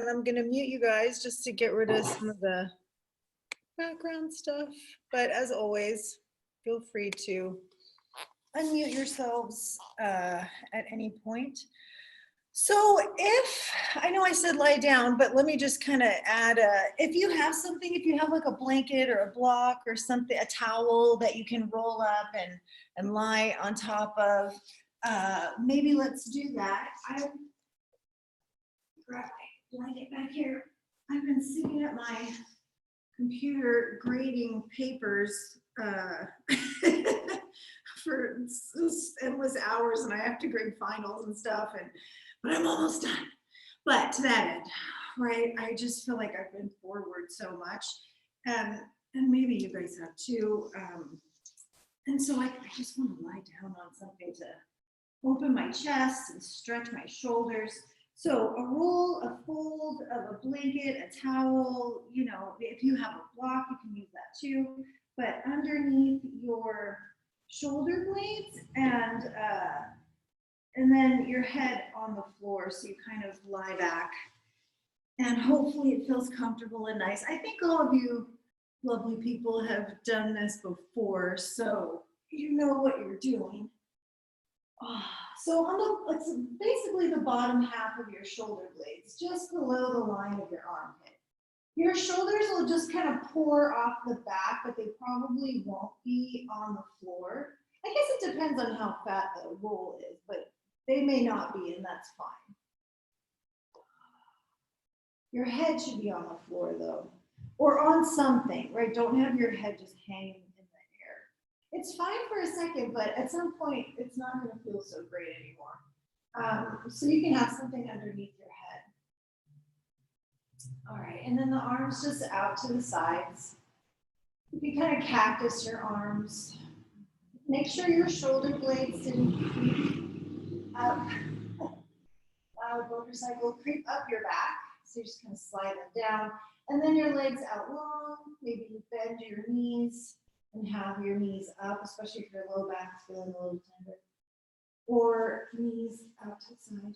and I'm gonna mute you guys just to get rid of some of the background stuff. But as always, feel free to unmute yourselves at any point. So if, I know I said lie down, but let me just kind of add, if you have something, if you have like a blanket or a block or something, a towel that you can roll up and lie on top of, maybe let's do that. I grab my blanket back here. I've been sitting at my computer grading papers for endless hours, and I have to grade finals and stuff, but I'm almost done. But to that end, right, I just feel like I've been forward so much, and maybe you guys have too, and so I just want to lie down on something to open my chest and stretch my shoulders. So a roll, a fold of a blanket, a towel, you know, if you have a block, you can use that too, but underneath your shoulder blades and then your head on the floor, so you kind of lie back, and hopefully it feels comfortable and nice. I think all of you lovely people have done this before, so you know what you're doing. So it's basically the bottom half of your shoulder blades, just below the line of your armpit. Your shoulders will just kind of pour off the back, but they probably won't be on the floor. I guess it depends on how fat the roll is, but they may not be, and that's fine. Your head should be on the floor though, or on something, right? Don't have your head just hanging in the air. It's fine for a second, but at some point it's not going to feel so great anymore. So you can have something underneath your head. All right, and then the arms just out to the sides. You can kind of cactus your arms. Make sure your shoulder blades didn't creep up. Loud motorcycle, creep up your back. So you're just going to slide them down. And then your legs out long. Maybe you bend your knees and have your knees up, especially if your low back's feeling a little tender. Or knees out to the side.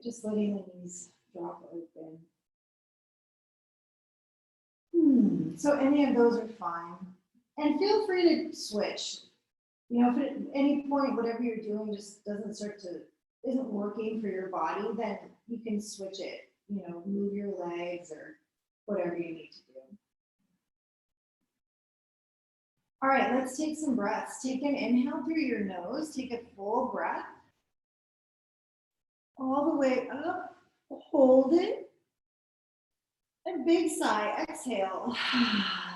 Just letting the knees drop open. So any of those are fine. And feel free to switch. You know, if at any point, whatever you're doing just isn't working for your body, then you can switch it. You know, move your legs or whatever you need to do. All right, let's take some breaths. Take an inhale through your nose. Take a full breath. All the way up. Hold it. And big sigh, exhale.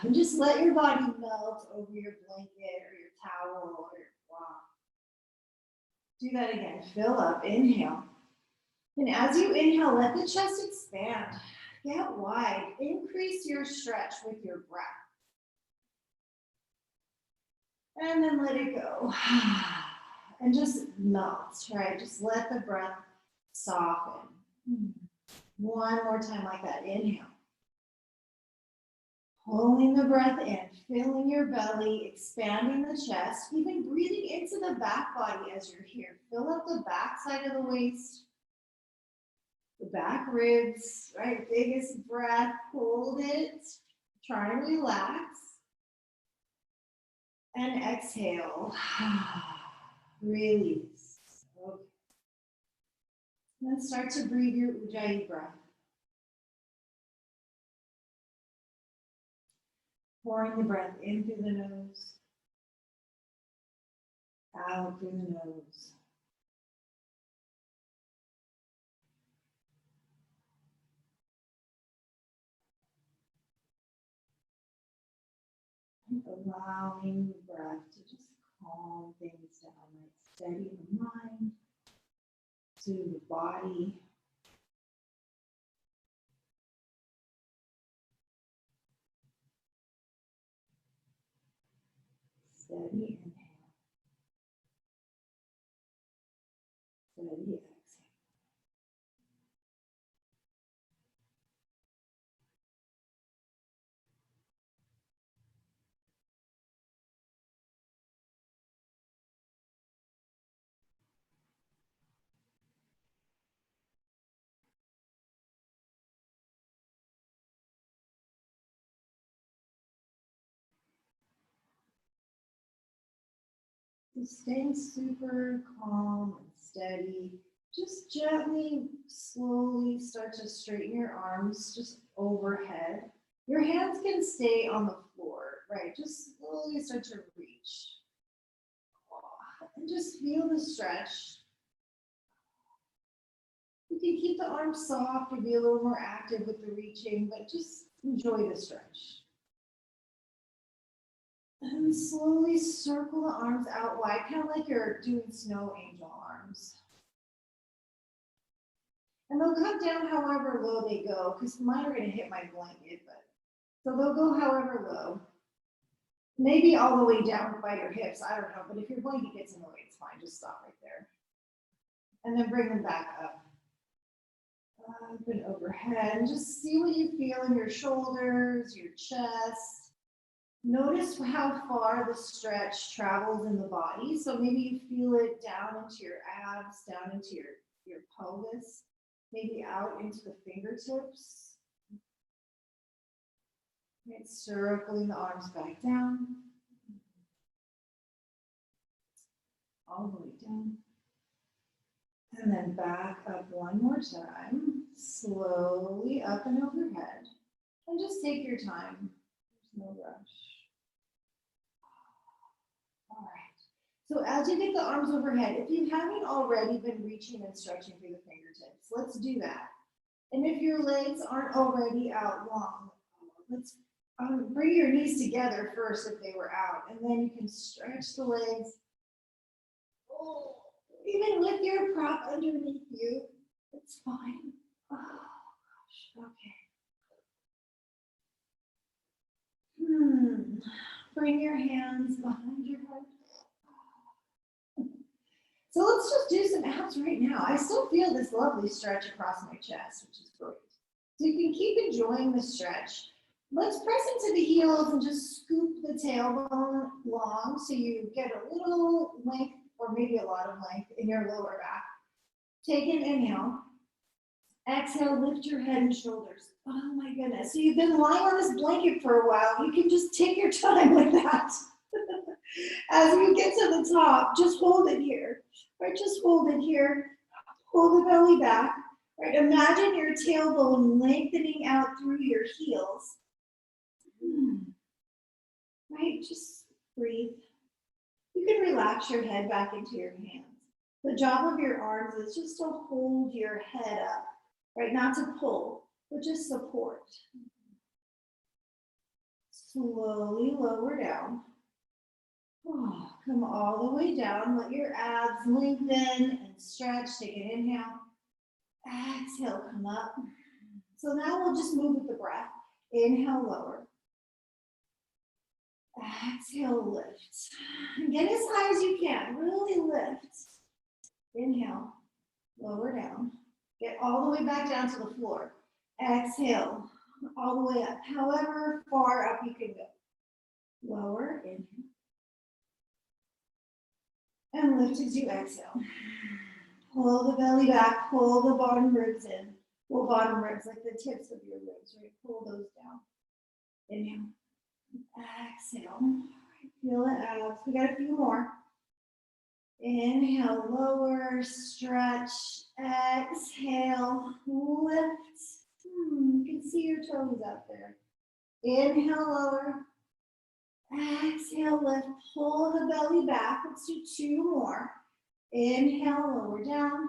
And just let your body melt over your blanket or your towel or your block. Do that again. Fill up, inhale. And as you inhale, let the chest expand. Get wide. Increase your stretch with your breath. And then let it go. And just melt, right? Just let the breath soften. One more time like that. Inhale. Pulling the breath in, filling your belly, expanding the chest, even breathing into the back body as you're here. Fill up the back side of the waist, the back ribs, right? Biggest breath, hold it. Try and relax. And exhale. Release. Okay. Then start to breathe your Ujjayi breath. Pouring the breath in through the nose, out through the nose. And allowing the breath to just calm things down, like steady the mind, soothe the body. Steady inhale. Steady exhale. So staying super calm and steady. Just gently, slowly start to straighten your arms just overhead. Your hands can stay on the floor, right? Just slowly start to reach. And just feel the stretch. You can keep the arms soft or be a little more active with the reaching, but just enjoy the stretch. And slowly circle the arms out wide, kind of like you're doing snow angel arms. And they'll come down however low they go, because mine are going to hit my blanket, but so they'll go however low. Maybe all the way down by your hips, I don't know, but if your blanket gets in the way, it's fine, just stop right there. And then bring them back up. Up and overhead, and just see what you feel in your shoulders, your chest. Notice how far the stretch travels in the body. So maybe you feel it down into your abs, down into your pelvis, maybe out into the fingertips. Right, circling the arms back down. All the way down. And then back up one more time, slowly up and overhead. And just take your time, there's no rush. All right, so as you get the arms overhead, if you haven't already been reaching and stretching through the fingertips, let's do that. And if your legs aren't already out long, let's bring your knees together first if they were out, and then you can stretch the legs. Oh. Even with your prop underneath you, it's fine. Oh, gosh, okay. Bring your hands behind your heart. So let's just do some abs right now. I still feel this lovely stretch across my chest, which is great. So you can keep enjoying the stretch. Let's press into the heels and just scoop the tailbone long so you get a little length or maybe a lot of length in your lower back. Take an inhale. Exhale, lift your head and shoulders. Oh my goodness. So you've been lying on this blanket for a while. You can just take your time with that. As you get to the top, just hold it here. Right, just hold it here. Pull the belly back. Right, imagine your tailbone lengthening out through your heels. Right, just breathe. You can relax your head back into your hands. The job of your arms is just to hold your head up, right? Not to pull, but just support. Slowly lower down. Oh, come all the way down. Let your abs lengthen and stretch. Take an inhale. Exhale, come up. So now we'll just move with the breath. Inhale, lower. Exhale, lift. Get as high as you can. Really lift. Inhale, lower down. Get all the way back down to the floor. Exhale, all the way up. However far up you can go. Lower, inhale. And lift as you exhale. Pull the belly back, pull the bottom ribs in. Pull bottom ribs like the tips of your ribs, right? Pull those down. Inhale. Exhale. Feel the abs. We got a few more. Inhale, lower, stretch. Exhale, lift. You can see your toes out there. Inhale, lower. Exhale, lift. Pull the belly back. Let's do two more. Inhale, lower down.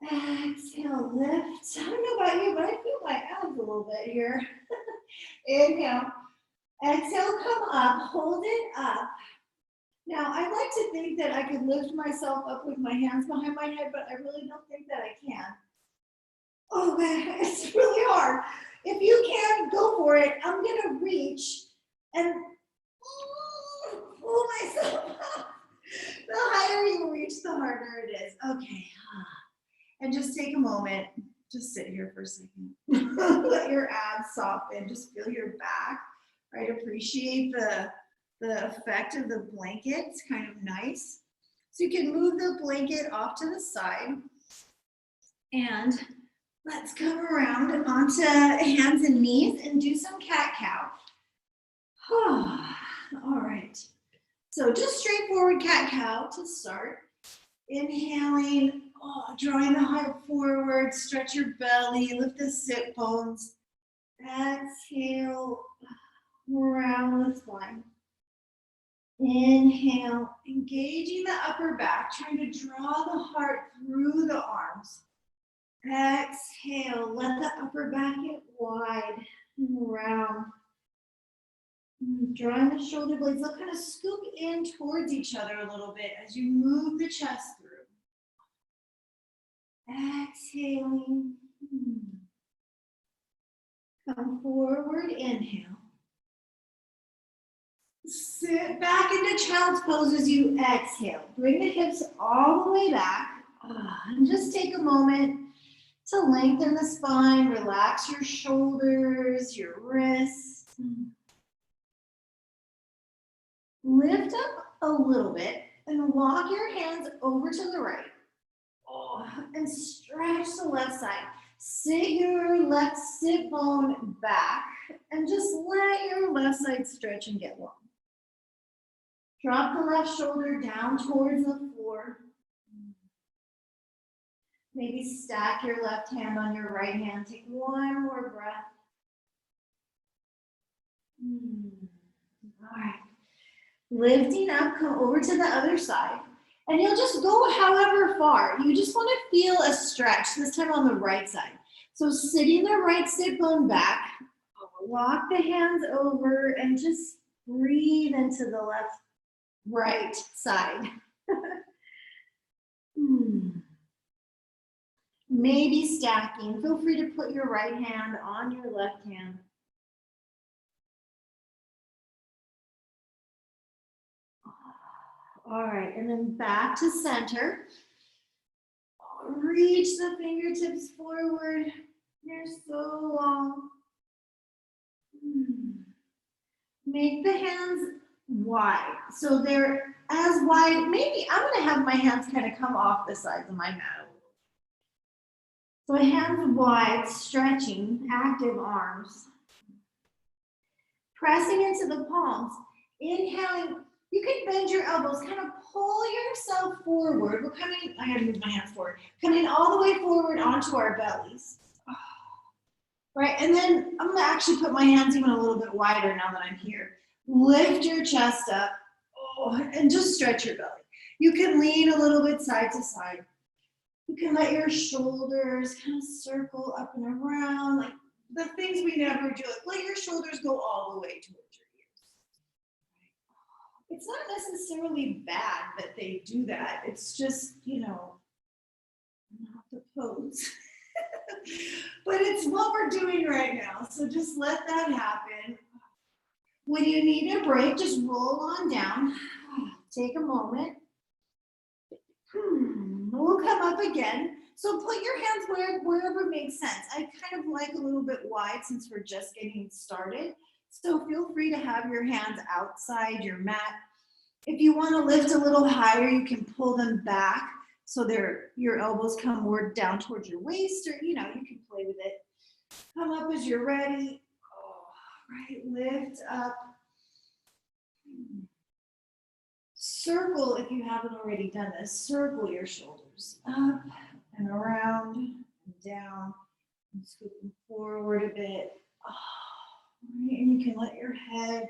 Exhale, lift. I don't know about you, but I feel my abs a little bit here. Inhale. Exhale, come up. Hold it up. Now, I like to think that I could lift myself up with my hands behind my head, but I really don't think that I can. Oh, man, it's really hard. If you can, go for it. I'm going to reach and pull myself up. The higher you reach, the harder it is. Okay. And just take a moment. Just sit here for a second. Let your abs soften. Just feel your back, right? Appreciate the effect of the blanket. It's kind of nice. So you can move the blanket off to the side. And let's come around onto hands and knees and do some cat-cow. All right. So just straightforward cat-cow to start. Inhaling, drawing the heart forward, stretch your belly, lift the sit bones. Exhale, round the spine. Inhale, engaging the upper back, trying to draw the heart through the arms. Exhale, let the upper back get wide and round. Drawing the shoulder blades, they'll kind of scoop in towards each other a little bit as you move the chest through. Exhaling. Come forward, inhale. Sit back into child's pose as you exhale. Bring the hips all the way back. And just take a moment to lengthen the spine, relax your shoulders, your wrists. Lift up a little bit and walk your hands over to the right. And stretch the left side. Sit your left sit bone back and just let your left side stretch and get long. Drop the left shoulder down towards the floor. Maybe stack your left hand on your right hand. Take one more breath. All right. Lifting up, come over to the other side. And you'll just go however far. You just want to feel a stretch, this time on the right side. So sitting the right sit bone back, walk the hands over and just breathe into the left, right side. Maybe stacking. Feel free to put your right hand on your left hand. All right, and then back to center. Reach the fingertips forward. You're so long. Make the hands wide. So they're as wide. Maybe I'm going to have my hands kind of come off the sides of my mat. So hands wide, stretching, active arms. Pressing into the palms. Inhaling. You can bend your elbows, kind of pull yourself forward. We're coming, I gotta move my hands forward. Coming all the way forward onto our bellies. Right, and then I'm gonna actually put my hands even a little bit wider now that I'm here. Lift your chest up, and just stretch your belly. You can lean a little bit side to side. You can let your shoulders kind of circle up and around, like the things we never do. Let your shoulders go all the way towards your ears. It's not necessarily bad that they do that. It's just, not the pose. But it's what we're doing right now. So just let that happen. When you need a break, just roll on down. Take a moment. We'll come up again. So put your hands wherever makes sense. I kind of like a little bit wide since we're just getting started. So feel free to have your hands outside your mat. If you want to lift a little higher, you can pull them back so your elbows come more down towards your waist, or you can play with it. Come up as you're ready. Right, lift up. Circle, if you haven't already done this, circle your shoulders up and around and down, and scoop them forward a bit. Right, and you can let your head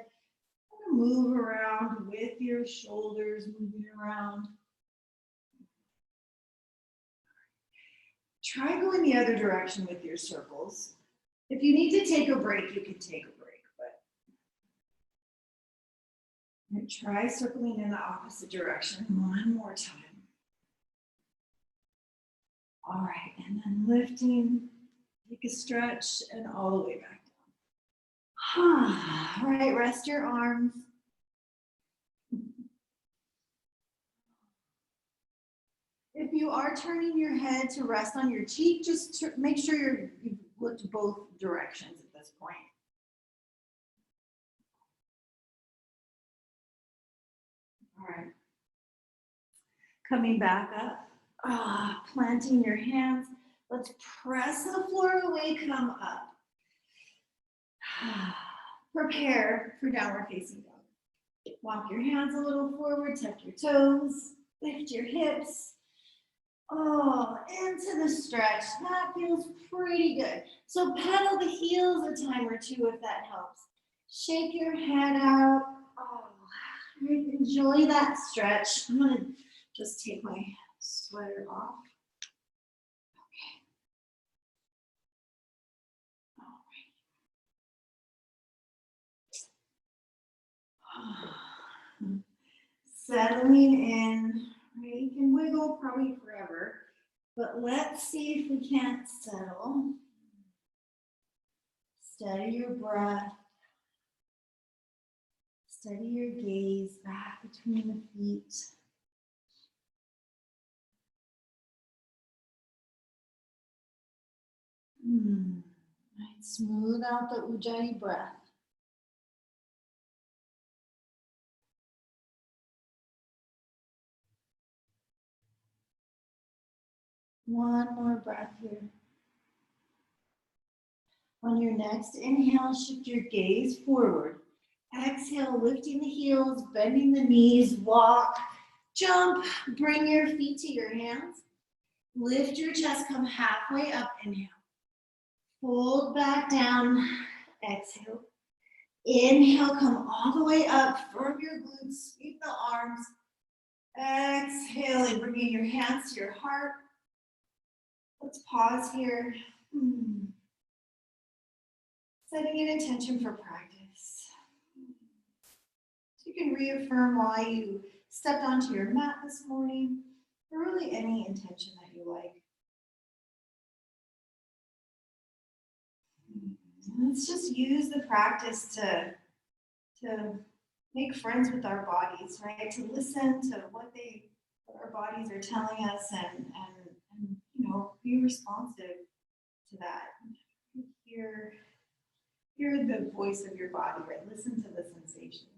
move around with your shoulders moving around. Try going the other direction with your circles. If you need to take a break, you can take a break, but try circling in the opposite direction one more time. All right, and then lifting, take a stretch, and all the way back down. All right, rest your arms. If you are turning your head to rest on your cheek, just make sure you've looked both directions at this point. All right. Coming back up, planting your hands. Let's press the floor away, come up. Prepare for downward facing dog. Walk your hands a little forward, tuck your toes, lift your hips. Oh, into the stretch. That feels pretty good. So pedal the heels a time or two if that helps. Shake your head out. Oh, enjoy that stretch. I'm gonna just take my sweater off. Okay. Settling in. You can wiggle probably forever, but let's see if we can't settle. Steady your breath. Steady your gaze back between the feet. Right, smooth out the Ujjayi breath. One more breath here. On your next inhale, shift your gaze forward. Exhale, lifting the heels, bending the knees, walk, jump, bring your feet to your hands. Lift your chest, come halfway up, inhale. Fold back down, exhale. Inhale, come all the way up, firm your glutes, sweep the arms. Exhaling, bringing your hands to your heart. Let's pause here. Setting an intention for practice. So you can reaffirm why you stepped onto your mat this morning, or really any intention that you like. Let's just use the practice to make friends with our bodies, right? To listen to what our bodies are telling us and you know, be responsive to that. Hear the voice of your body, right? Listen to the sensations.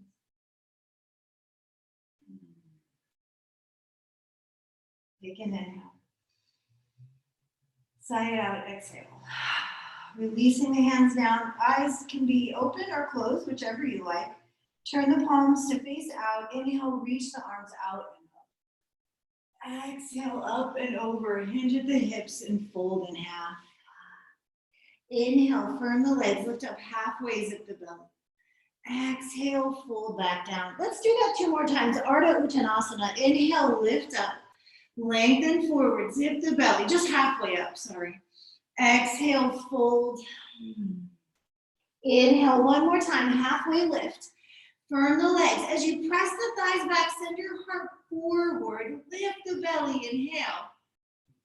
Take an inhale. Sigh it out, exhale. Releasing the hands down. Eyes can be open or closed, whichever you like. Turn the palms to face out. Inhale, reach the arms out and up. Exhale, up and over. Hinge at the hips and fold in half. Inhale, firm the legs, lift up halfway, zip the belly. Exhale, fold back down. Let's do that 2 more times. Ardha Uttanasana. Inhale, lift up. Lengthen forward, zip the belly, just halfway up, sorry. Exhale, fold. Inhale, one more time, halfway lift. Firm the legs. As you press the thighs back, send your heart forward. Lift the belly, inhale.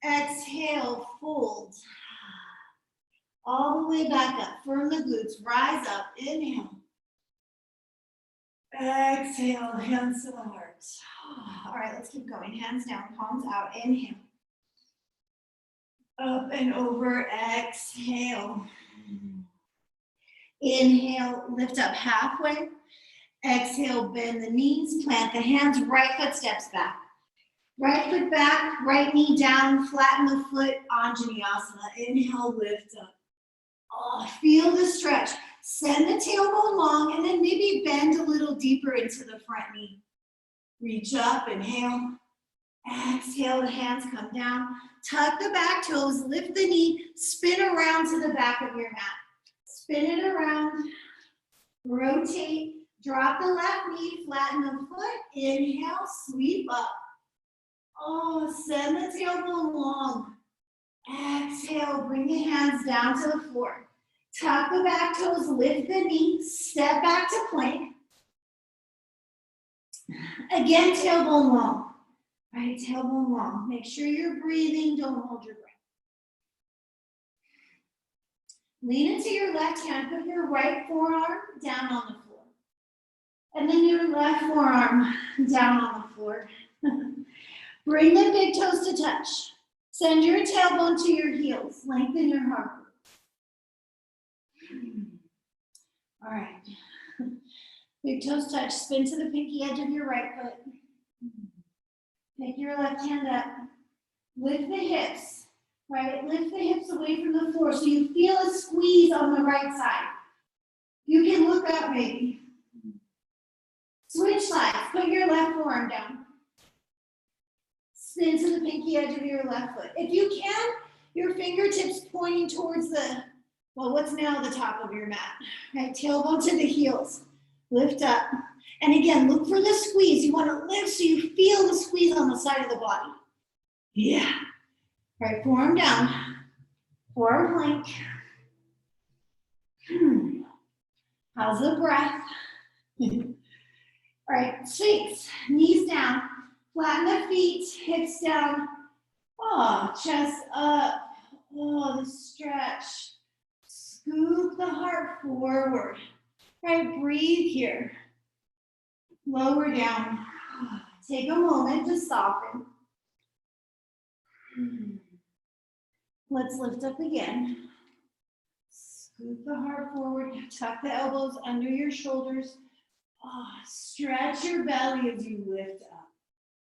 Exhale, fold. All the way back up. Firm the glutes, rise up, inhale. Exhale, hands to the heart. All right, let's keep going. Hands down, palms out, inhale. Up and over, exhale. Inhale, lift up halfway. Exhale, bend the knees, plant the hands, right foot steps back. Right foot back, right knee down, flatten the foot, Anjaneyasana. Inhale, lift up. Oh, feel the stretch. Send the tailbone long and then maybe bend a little deeper into the front knee. Reach up, inhale. Exhale, the hands come down. Tuck the back toes, lift the knee, spin around to the back of your mat. Spin it around, rotate, drop the left knee, flatten the foot, inhale, sweep up. Oh, send the tailbone long. Exhale, bring the hands down to the floor. Tuck the back toes, lift the knee, step back to plank. Again, tailbone long. Right, tailbone long. Make sure you're breathing, don't hold your breath. Lean into your left hand, put your right forearm down on the floor. And then your left forearm down on the floor. Bring the big toes to touch. Send your tailbone to your heels. Lengthen your heart. All right. Big toes touch. Spin to the pinky edge of your right foot. Pick your left hand up. Lift the hips. Right? Lift the hips away from the floor so you feel a squeeze on the right side. You can look up maybe. Switch Switch sides. Put your left forearm down. Spin to the pinky edge of your left foot. If you can, your fingertips pointing towards the, well, what's now the top of your mat. Right, tailbone to the heels. Lift up. And again, look for the squeeze. You want to lift so you feel the squeeze on the side of the body. Yeah. Right, forearm down. Forearm plank. How's the breath? All right, Sphinx. Knees down. Flatten the feet, hips down. Oh, chest up. Oh, the stretch. Scoop the heart forward. Right, breathe here. Lower down. Take a moment to soften. Let's lift up again. Scoop the heart forward. Tuck the elbows under your shoulders. Oh, stretch your belly as you lift up.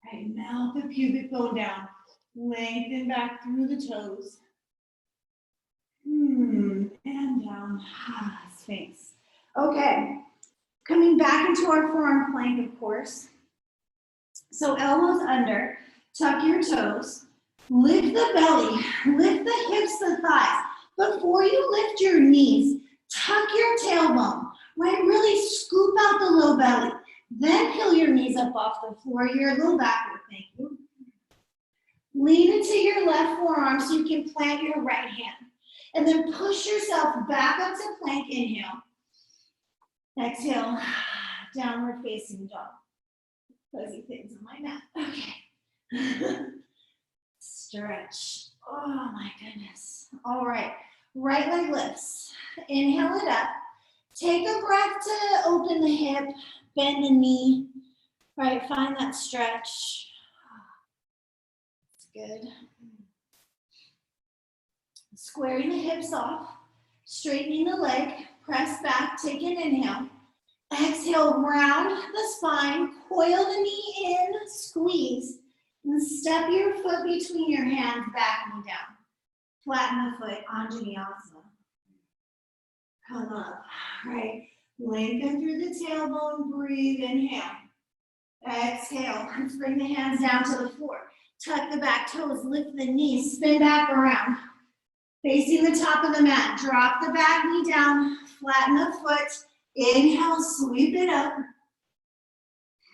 Right, melt the pubic bone down. Lengthen back through the toes. And down. Sphinx. Okay. Coming back into our forearm plank, of course. So elbows under. Tuck your toes. Lift the belly. Lift the hips, the thighs. Before you lift your knees, tuck your tailbone. Right? Really scoop out the low belly. Then peel your knees up off the floor. You're a little backward, thank you. Lean into your left forearm so you can plant your right hand. And then push yourself back up to plank, inhale. Exhale, downward facing dog. Fuzzy things on my mat, okay. Stretch, oh my goodness. All right, right leg lifts. Inhale it up. Take a breath to open the hip. Bend the knee, right, find that stretch. That's good. Squaring the hips off, straightening the leg, press back, take an inhale. Exhale, round the spine, coil the knee in, squeeze, and step your foot between your hands, back knee down. Flatten the foot, Anjaneyasana. Come up, right. Lengthen through the tailbone, breathe, inhale. Exhale, let's bring the hands down to the floor. Tuck the back toes, lift the knees, spin back around. Facing the top of the mat, drop the back knee down, flatten the foot. Inhale, sweep it up.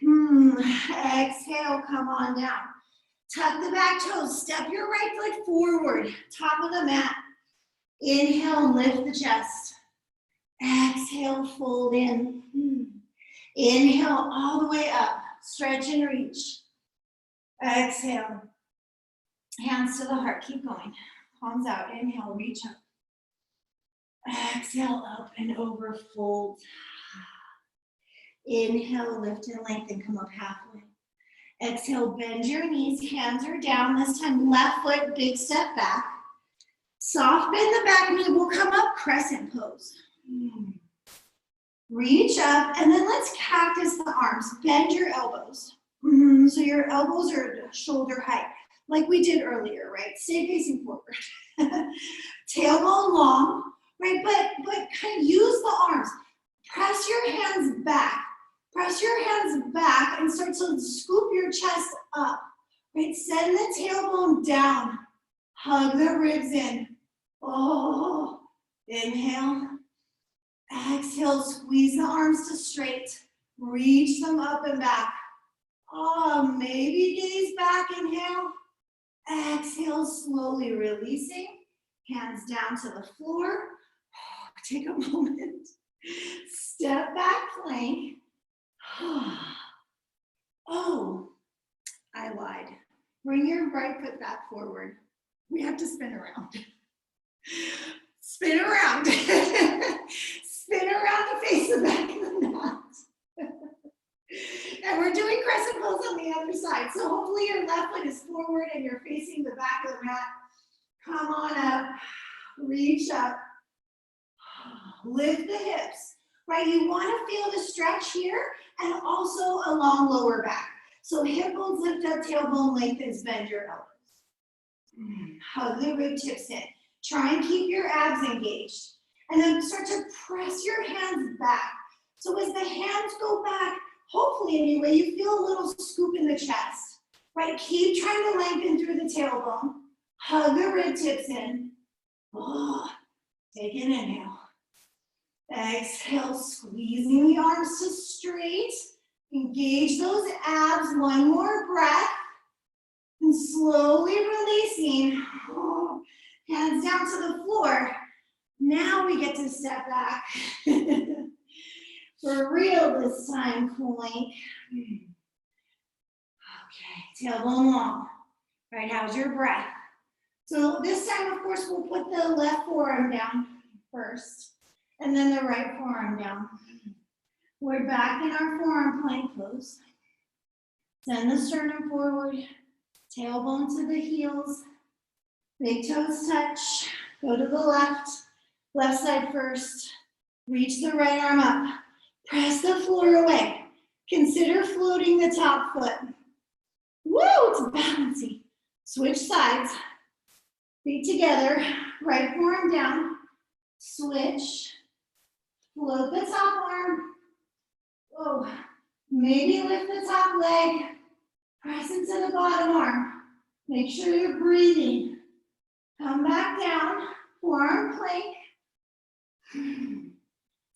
Exhale, come on down. Tuck the back toes, step your right foot forward, top of the mat. Inhale, lift the chest. Exhale, fold in. Inhale all the way up. Stretch and reach. Exhale. Hands to the heart. Keep going. Palms out. Inhale, reach up. Exhale, up and over, fold. Inhale, lift and lengthen. Come up halfway. Exhale, bend your knees. Hands are down. This time, left foot, big step back. Soft bend the back knee. We'll come up, crescent pose. Reach up, and then let's cactus the arms. Bend your elbows. So your elbows are shoulder height, like we did earlier, right? Stay facing forward. Tailbone long, right? But kind of use the arms. Press your hands back. Press your hands back and start to scoop your chest up, right? Send the tailbone down. Hug the ribs in. Oh, inhale. Exhale, squeeze the arms to straight. Reach them up and back. Oh, maybe gaze back, inhale. Exhale, slowly releasing. Hands down to the floor. Take a moment. Step back, plank. Oh, I lied. Bring your right foot back forward. We have to spin around. Spin around. Spin around to face the back of the mat. And we're doing crescent pose on the other side. So hopefully your left foot is forward and you're facing the back of the mat. Come on up. Reach up. Lift the hips. Right? You want to feel the stretch here and also a long lower back. So hip bones lift up, tailbone lengthens, bend your elbows. Hug the rib tips in. Try and keep your abs engaged. And then start to press your hands back. So as the hands go back, hopefully anyway, you feel a little scoop in the chest, right? Keep trying to lengthen through the tailbone. Hug the rib tips in. Oh, take an inhale. Exhale, squeezing the arms to straight. Engage those abs, one more breath. And slowly releasing. Oh, hands down to the floor. Now we get to step back. For real this time, plank. Okay, tailbone long. All right, how's your breath? So this time, of course, we'll put the left forearm down first, and then the right forearm down. We're back in our forearm plank pose. Send the sternum forward, tailbone to the heels, big toes touch, go to the left side first, reach the right arm up, press the floor away. Consider floating the top foot. Woo, it's balancing. Switch sides, feet together, right forearm down, switch, float the top arm. Whoa, maybe lift the top leg, press into the bottom arm. Make sure you're breathing. Come back down, forearm plank.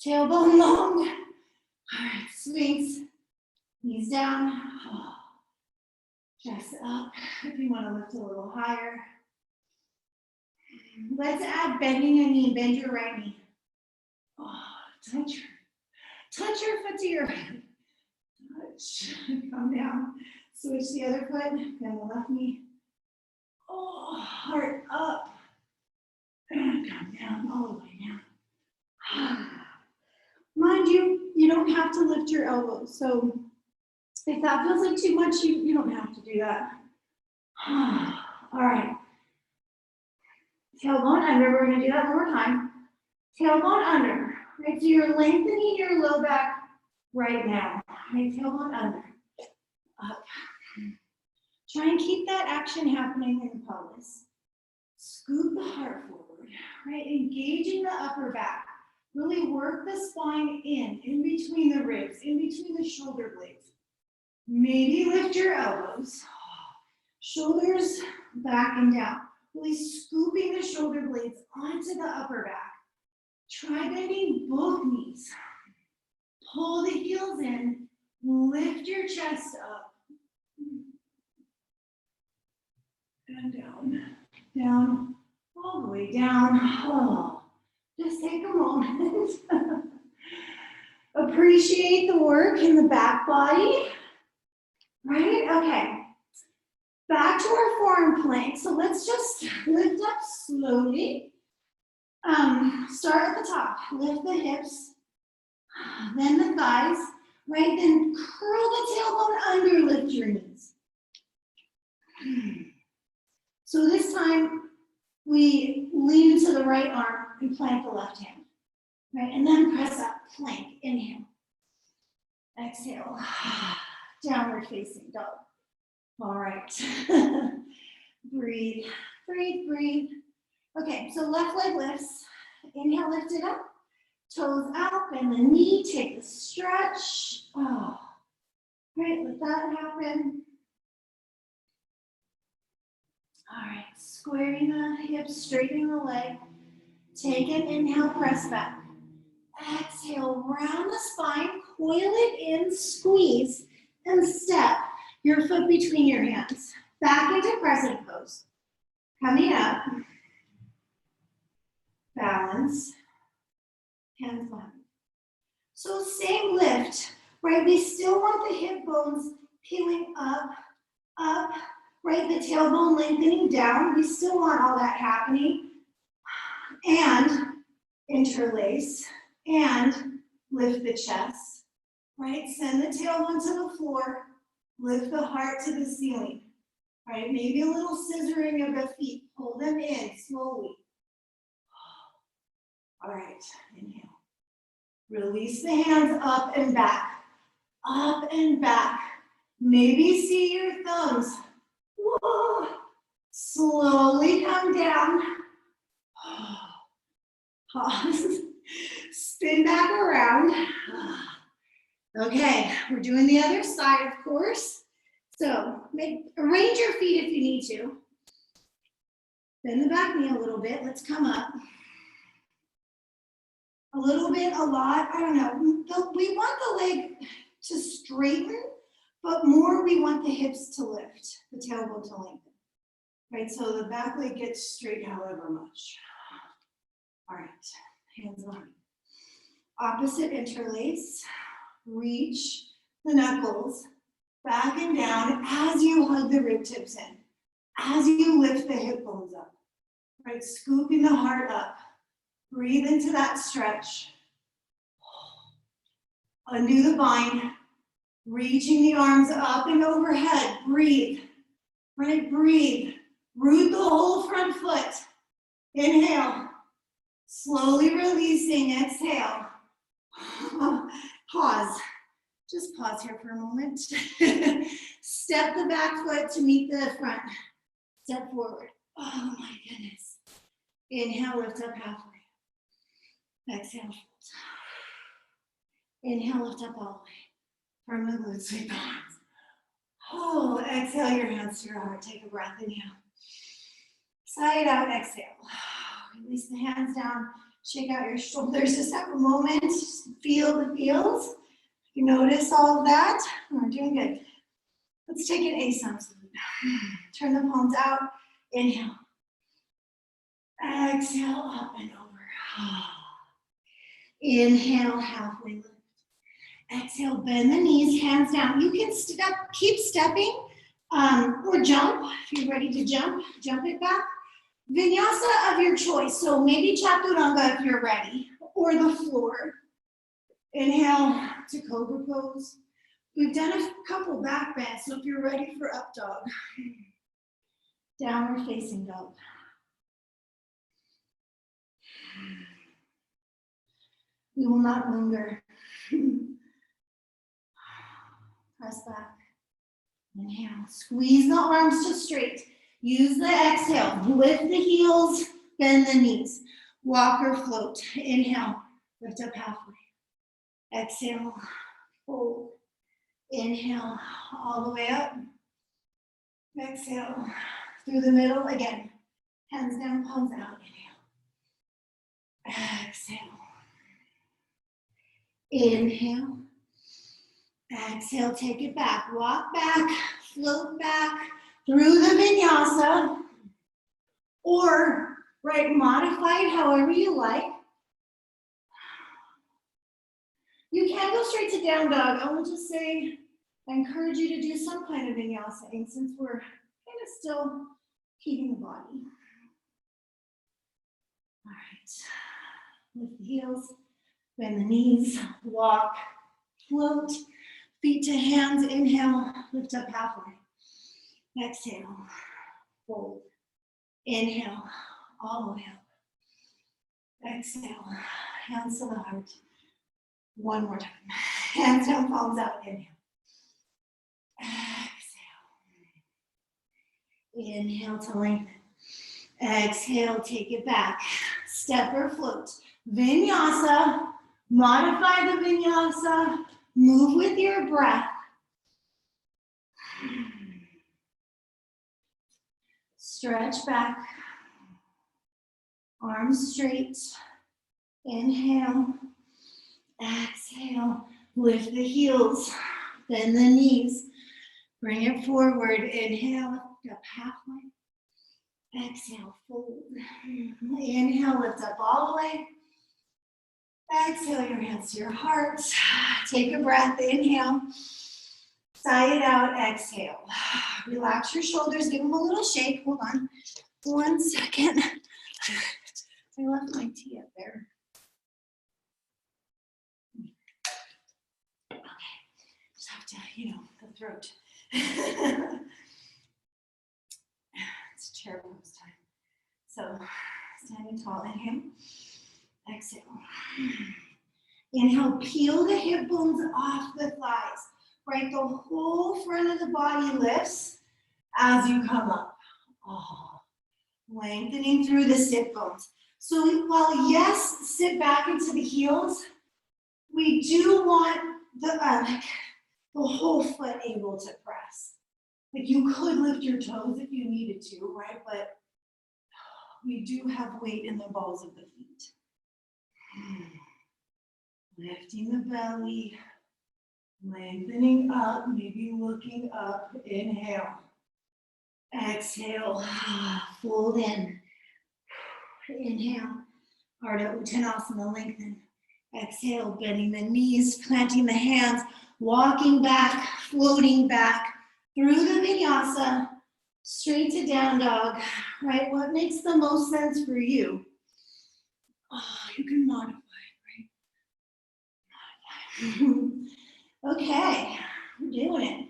Tailbone long. All right, Sphinx. Knees down. Chest up. If you want to lift a little higher. Let's add bending a knee. Bend your right knee. Oh, touch your foot to your head. Touch. Come down. Switch the other foot. Bend the left knee. Oh, heart up. And come down all the way down. Mind you, you don't have to lift your elbows. So if that feels like too much, you don't have to do that. All right. Tailbone under. We're going to do that one more time. Tailbone under. Right, so you're lengthening your low back right now. Right, tailbone under. Up. Try and keep that action happening in the pelvis. Scoop the heart forward. Right, engaging the upper back. Really work the spine in between the ribs, in between the shoulder blades. Maybe lift your elbows. Shoulders back and down. Really scooping the shoulder blades onto the upper back. Try bending both knees. Pull the heels in. Lift your chest up. And down. Down. All the way down. Oh. Just take a moment. Appreciate the work in the back body. Right? Okay. Back to our forearm plank. So let's just lift up slowly. Start at the top. Lift the hips, then the thighs. Right? Then curl the tailbone under, lift your knees. So this time, we lean to the right arm and plant the left hand, right? And then press up, plank, inhale. Exhale, downward facing dog. All right, breathe, breathe, breathe. Okay, so left leg lifts. Inhale, lift it up, toes out, bend the knee, take a stretch. Oh, great, let that happen. All right, squaring the hips, straightening the leg. Take an inhale, press back. Exhale, round the spine, coil it in, squeeze, and step your foot between your hands. Back into crescent pose. Coming up. Balance. Hands behind. So same lift, right? We still want the hip bones peeling up, up. Right, the tailbone lengthening down. We still want all that happening. And interlace and lift the chest. Right, send the tailbone to the floor. Lift the heart to the ceiling. Right, maybe a little scissoring of the feet. Pull them in slowly. All right, inhale. Release the hands up and back. Up and back. Maybe see your thumbs. Whoa. Slowly come down. Pause. Spin back around. Okay, we're doing the other side, of course. So arrange your feet if you need to. Bend the back knee a little bit. Let's come up. A little bit, a lot, I don't know. We want the leg to straighten, but more we want the hips to lift, the tailbone to lengthen. Right, so the back leg gets straight however much. All right, hands on. Opposite interlace. Reach the knuckles back and down as you hug the rib tips in, as you lift the hip bones up, right? Scooping the heart up. Breathe into that stretch. Undo the bind, reaching the arms up and overhead. Breathe, right? Breathe. Root the whole front foot. Inhale. Slowly releasing, exhale. Pause. Just pause here for a moment. Step the back foot to meet the front. Step forward. Oh my goodness. Inhale, lift up halfway. Exhale. Inhale, lift up all the way. From the glutes, sweep the arms. Oh, exhale your hands to your heart. Take a breath. Inhale. Side out, exhale. Release the hands down. Shake out your shoulders. Just have a moment. Just feel the feels. You notice all of that? We're doing good. Let's take an A-sound salute. Turn the palms out. Inhale. Exhale, up and over. Inhale, halfway lift. Exhale, bend the knees, hands down. You can keep stepping or jump. If you're ready to jump it back. Vinyasa of your choice. So maybe chaturanga if you're ready, or the floor. Inhale to cobra pose. We've done a couple back bends, so if you're ready for up dog, downward facing dog. We will not linger. Press back. Inhale. Squeeze the arms to straight. Use the exhale. Lift the heels, bend the knees. Walk or float. Inhale. Lift up halfway. Exhale. Fold. Inhale. All the way up. Exhale. Through the middle again. Hands down, palms out. Inhale. Exhale. Inhale. Exhale, take it back. Walk back, float back through the vinyasa. Or, right, modify it however you like. You can go straight to down dog. I will just say, I encourage you to do some kind of vinyasa since we're kind of still keeping the body. All right, lift the heels, bend the knees, walk, float, feet to hands, inhale, lift up halfway. Exhale, fold, inhale, all the way up. Exhale, hands to the heart. One more time. Hands down, palms out, inhale. Exhale. Inhale to lengthen. Exhale, take it back. Step or float. Vinyasa. Modify the vinyasa. Move with your breath. Stretch back. Arms straight. Inhale. Exhale. Lift the heels. Bend the knees. Bring it forward. Inhale. Lift up halfway. Exhale. Fold. Inhale. Lift up all the way. Exhale your hands to your heart. Take a breath. Inhale. Sigh it out. Exhale. Relax your shoulders. Give them a little shake. Hold on. 1 second. I left my tea up there. Okay. Just have to, the throat. It's chair pose time. So, standing tall. Inhale. Exhale. Inhale, peel the hip bones off the thighs. Right, the whole front of the body lifts as you come up. Oh, lengthening through the sit bones. So while yes, sit back into the heels, we do want like the whole foot able to press. Like you could lift your toes if you needed to, right? But we do have weight in the balls of the feet. Lifting the belly, lengthening up, maybe looking up. Inhale. Exhale. Fold in. Inhale. Ardha Uttanasana, lengthen. Exhale, bending the knees, planting the hands, walking back, floating back through the vinyasa, straight to down dog, right? What makes the most sense for you? Oh, you can modify, right? Modify. Okay, we're doing it.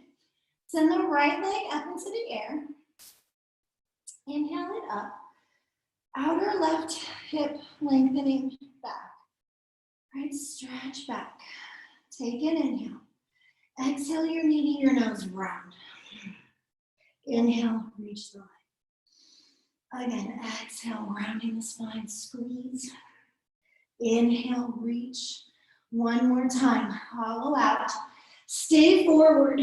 Send the right leg up into the air. Inhale it up. Outer left hip lengthening back. Right, stretch back. Take an inhale. Exhale, you're kneading your nose round. Inhale, reach the line. Again, exhale, rounding the spine, squeeze. Inhale, reach. One more time, hollow out. Stay forward.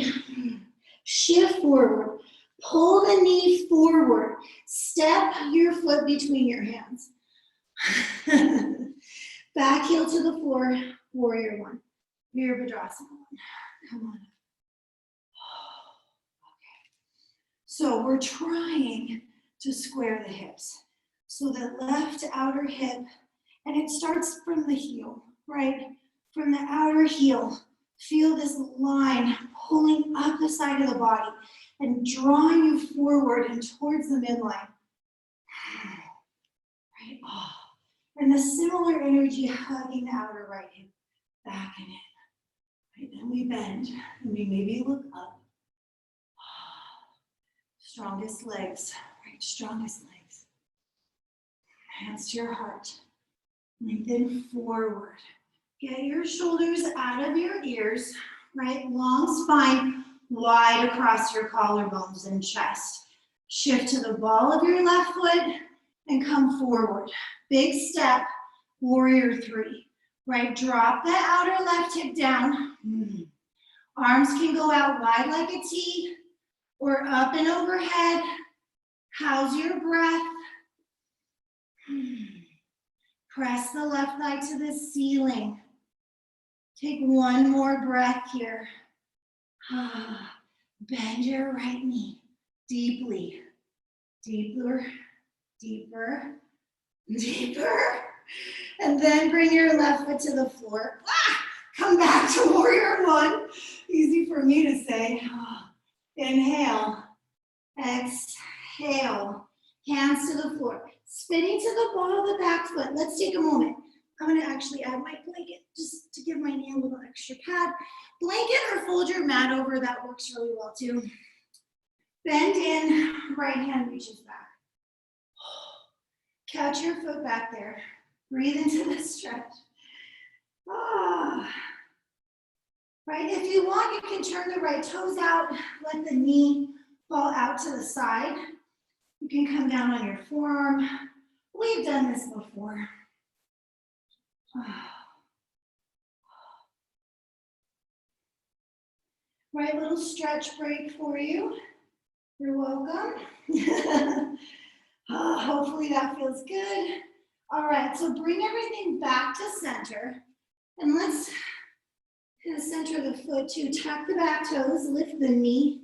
Shift forward. Pull the knee forward. Step your foot between your hands. Back heel to the floor, warrior one. Virabhadrasana one. Come on. Okay. So we're trying to square the hips. So the left outer hip, and it starts from the heel, right? From the outer heel. Feel this line pulling up the side of the body and drawing you forward and towards the midline. Right? Oh. And the similar energy hugging the outer right hip back and in. Right? Then we bend and we maybe look up. Strongest legs, right? Strongest legs. Hands to your heart. Lengthen forward. Get your shoulders out of your ears, right? Long spine, wide across your collarbones and chest. Shift to the ball of your left foot and come forward. Big step, warrior three, right? Drop the outer left hip down. Arms can go out wide like a T or up and overhead. How's your breath? Press the left thigh to the ceiling. Take one more breath here. Bend your right knee deeply. Deeper, deeper, deeper. And then bring your left foot to the floor. Come back to warrior one. Easy for me to say. Inhale. Exhale. Hands to the floor. Spinning to the ball of the back foot. Let's take a moment. I'm going to actually add my blanket just to give my knee a little extra pad. Blanket or fold your mat over. That works really well too. Bend in. Right hand reaches back. Couch your foot back there. Breathe into the stretch. Right, if you want, you can turn the right toes out. Let the knee fall out to the side. You can come down on your forearm. We've done this before. Right, little stretch break for you. You're welcome. Hopefully that feels good. All right, so bring everything back to center. And let's kind of center the foot too. Tuck the back toes, lift the knee.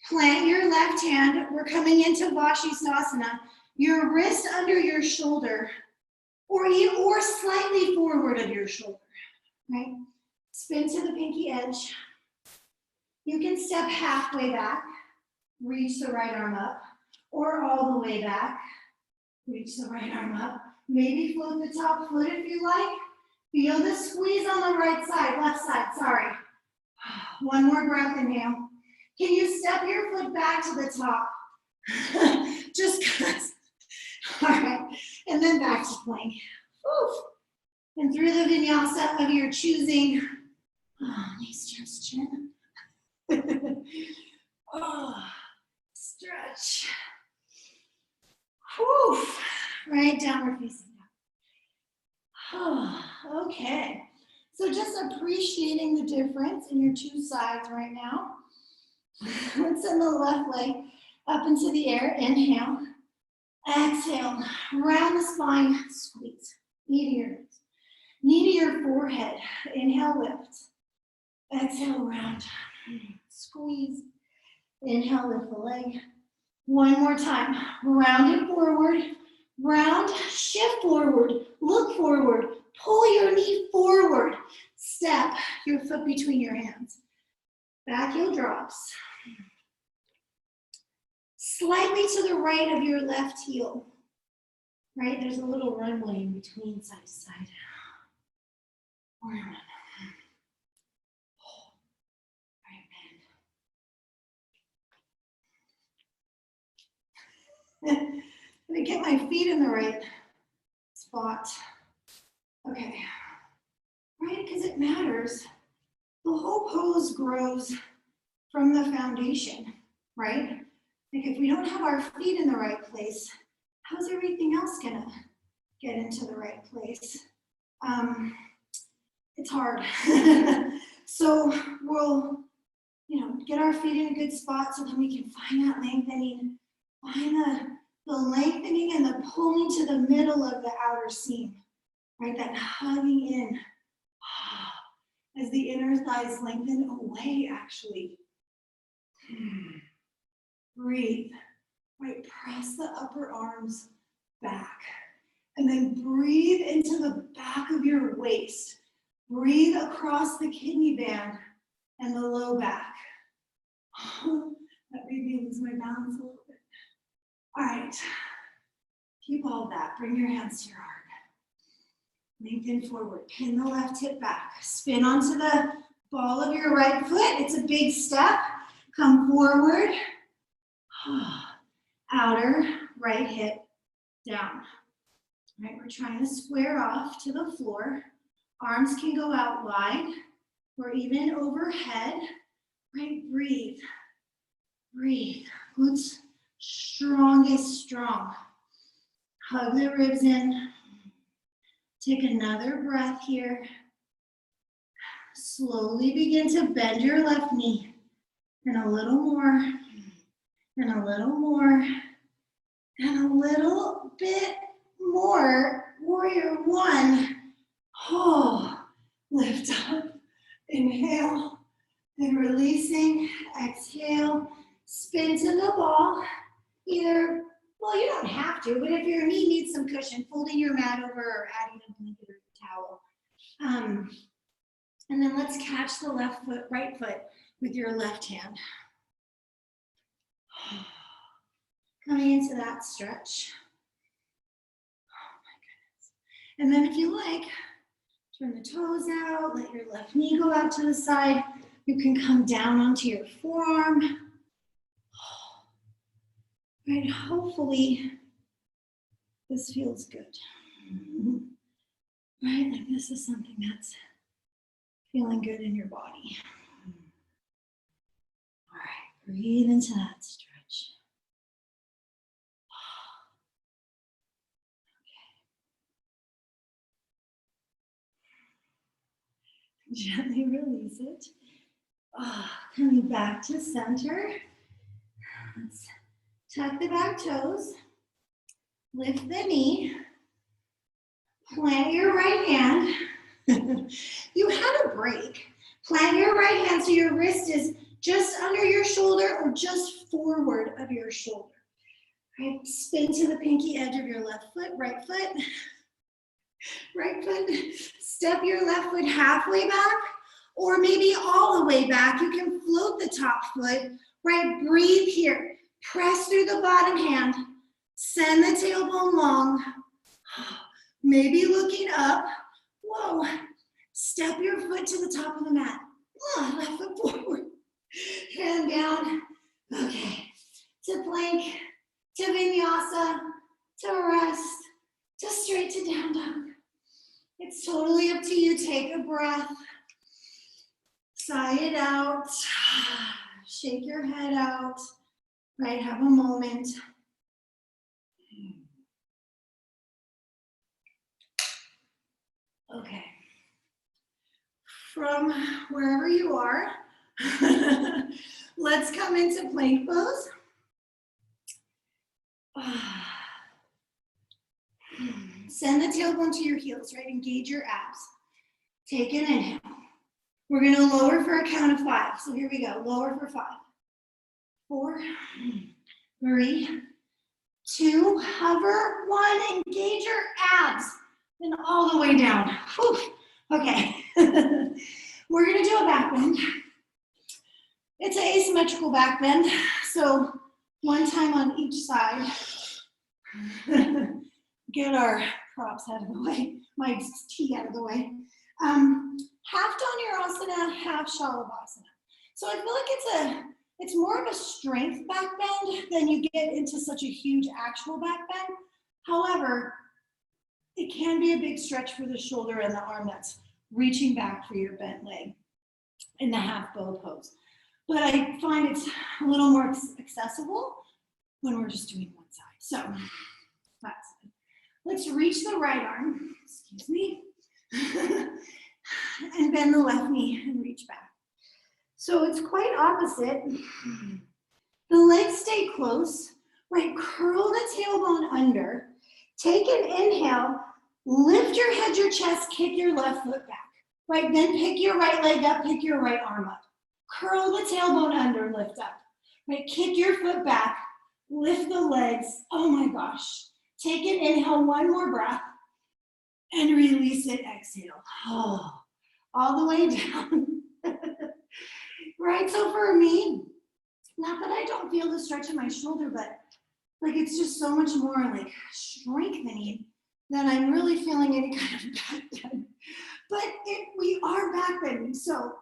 Plant your left hand. We're coming into Vashisthasana. Your wrist under your shoulder or slightly forward of your shoulder, right? Spin to the pinky edge. You can step halfway back, reach the right arm up, or all the way back, reach the right arm up. Maybe float the top foot if you like. Feel the squeeze on the right side, left side, sorry. One more breath, inhale. Can you step your foot back to the top? Just because. All right, and then back to plank. Oof. And through the vinyasa of your choosing. Nice chest, chin. Stretch. Whew. Right, downward facing dog. Okay, So just appreciating the difference in your two sides right now. Let's send the left leg up into the air. Inhale. Exhale. Round the spine. Squeeze. Knee to your nose. Knee to your forehead. Inhale, lift. Exhale, round. Squeeze. Inhale, lift the leg. One more time. Round it forward. Round, shift forward. Look forward. Pull your knee forward. Step your foot between your hands. Back heel drops. Slightly to the right of your left heel. Right? There's a little runway in between side to side. I'm gonna get my feet in the right spot. Okay, right, because it matters. The whole pose grows from the foundation, right? Like if we don't have our feet in the right place, how's everything else gonna get into the right place? It's hard. So we'll, get our feet in a good spot so then we can find that lengthening, find the lengthening and the pulling to the middle of the outer seam, right? That hugging in as the inner thighs lengthen away, actually. Breathe, right? Press the upper arms back and then breathe into the back of your waist. Breathe across the kidney band and the low back. That made me lose my balance a little bit. All right, keep all of that. Bring your hands to your heart. Lengthen forward, pin the left hip back. Spin onto the ball of your right foot. It's a big step. Come forward. Outer right hip down. All right, we're trying to square off to the floor. Arms can go out wide or even overhead. Right, breathe. Breathe. Glutes strongest strong. Hug the ribs in. Take another breath here. Slowly begin to bend your left knee. And a little more. And a little more. And a little bit more. Warrior one. Oh, lift up. Inhale. And releasing. Exhale. Spin to the ball. Either, well, you don't have to, but if your knee needs some cushion, folding your mat over or adding a blanket or a towel. And then let's catch the right foot with your left hand. Coming into that stretch. Oh my goodness. And then if you like, turn the toes out, let your left knee go out to the side. You can come down onto your forearm. Right, hopefully this feels good. Right, like this is something that's feeling good in your body. All right, breathe into that stretch. Okay. Gently release it. Coming back to center. Let's tuck the back toes. Lift the knee. Plant your right hand. You had a break. Plant your right hand so your wrist is just under your shoulder or just forward of your shoulder. Right? Spin to the pinky edge of your left foot, right foot. Right foot. Step your left foot halfway back or maybe all the way back. You can float the top foot. Right? Breathe here. Press through the bottom hand. Send the tailbone long. Maybe looking up. Whoa. Step your foot to the top of the mat. Left foot forward. Hand down. Okay. To plank, to vinyasa, to rest, to straight to down dog. It's totally up to you. Take a breath. Sigh it out. Shake your head out. Right, have a moment. Okay. from wherever you are. Let's come into plank pose. Send the tailbone to your heels, right? Engage your abs. Take an inhale. We're gonna lower for a count of 5. So here we go, lower for 5. 4, 3, 2, hover, 1, engage your abs. Then all the way down. Whew. Okay. We're gonna do a back bend. It's an asymmetrical back bend. So one time on each side. Get our props out of the way, my tea out of the way. Half Dhanurasana, half Shalabhasana. So I feel like it's more of a strength back bend than you get into such a huge actual back bend. However, it can be a big stretch for the shoulder and the arm that's reaching back for your bent leg in the half bow pose. But I find it's a little more accessible when we're just doing one side. So that's it. Let's reach the right arm, excuse me, and bend the left knee and reach back. So it's quite opposite. The legs stay close, right? Curl the tailbone under. Take an inhale, lift your head, your chest, kick your left foot back, right? Then pick your right leg up, pick your right arm up. Curl the tailbone under, lift up, right? Kick your foot back, lift the legs. Oh my gosh. Take an inhale, one more breath, and release it, exhale. Oh, all the way down. Right, so for me, not that I don't feel the stretch in my shoulder, but like it's just so much more like strengthening that I'm really feeling any kind of back bend. But we are back bending, so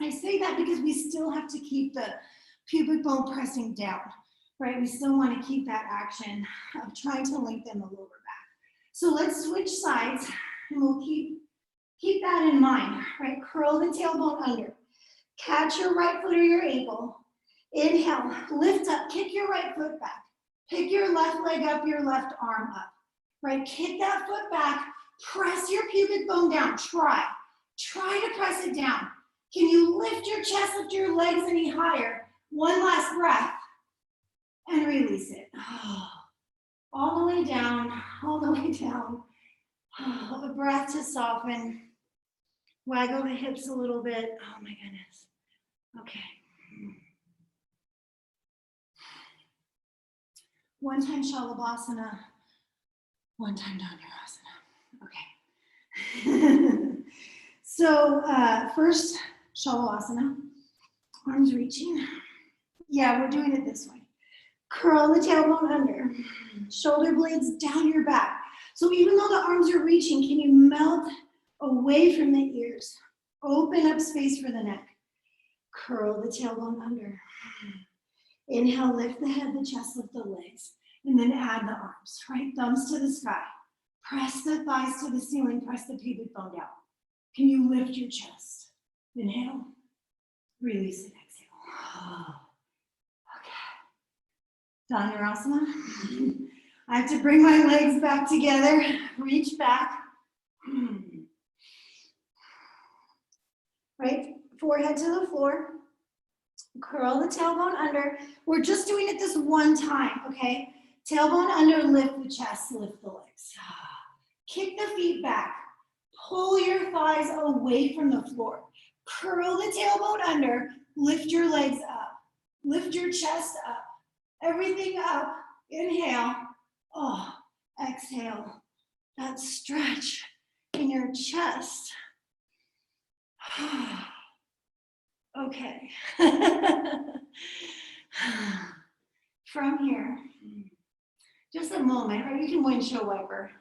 I say that because we still have to keep the pubic bone pressing down. Right, we still want to keep that action of trying to lengthen the lower back. So let's switch sides and we'll keep that in mind, right? Curl the tailbone under. Catch your right foot or your ankle. Inhale, lift up, kick your right foot back. Pick your left leg up, your left arm up, right? Kick that foot back, press your pubic bone down. Try to press it down. Can you lift your chest, lift your legs any higher? One last breath. And release it. All the way down, all the way down. A breath to soften. Waggle the hips a little bit. Oh my goodness. Okay. One time Shalabhasana, one time Dhanurasana. Okay. So first Shalabhasana, arms reaching. Yeah, we're doing it this way. Curl the tailbone under, shoulder blades down your back. So even though the arms are reaching, can you melt away from the ears? Open up space for the neck. Curl the tailbone under. Inhale, lift the head, the chest, lift the legs, and then add the arms, right? Thumbs to the sky. Press the thighs to the ceiling, press the pubic bone down. Can you lift your chest? Inhale, release and exhale. Dhanurasana. I have to bring my legs back together, reach back. Right, forehead to the floor. Curl the tailbone under. We're just doing it this one time, okay? Tailbone under, lift the chest, lift the legs. Kick the feet back. Pull your thighs away from the floor. Curl the tailbone under, lift your legs up. Lift your chest up. Everything up, inhale, oh, exhale, that stretch in your chest. Okay. From here, just a moment, or you can windshield wiper.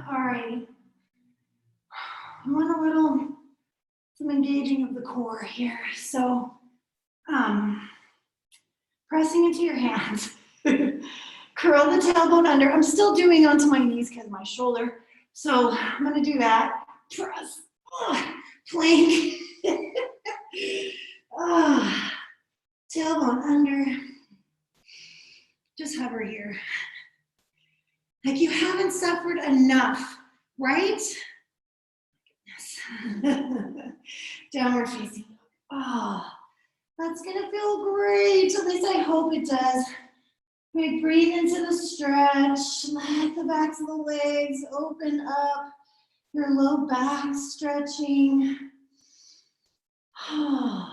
All right. I want some engaging of the core here. So, pressing into your hands. Curl the tailbone under. I'm still doing onto my knees because of my shoulder. So I'm gonna do that. Press, plank. Tailbone under. Just hover here. Like you haven't suffered enough, right? Yes. Downward facing dog. Oh, that's gonna feel great. At least I hope it does. Right, breathe into the stretch. Let the backs of the legs open up. Your low back stretching. Oh,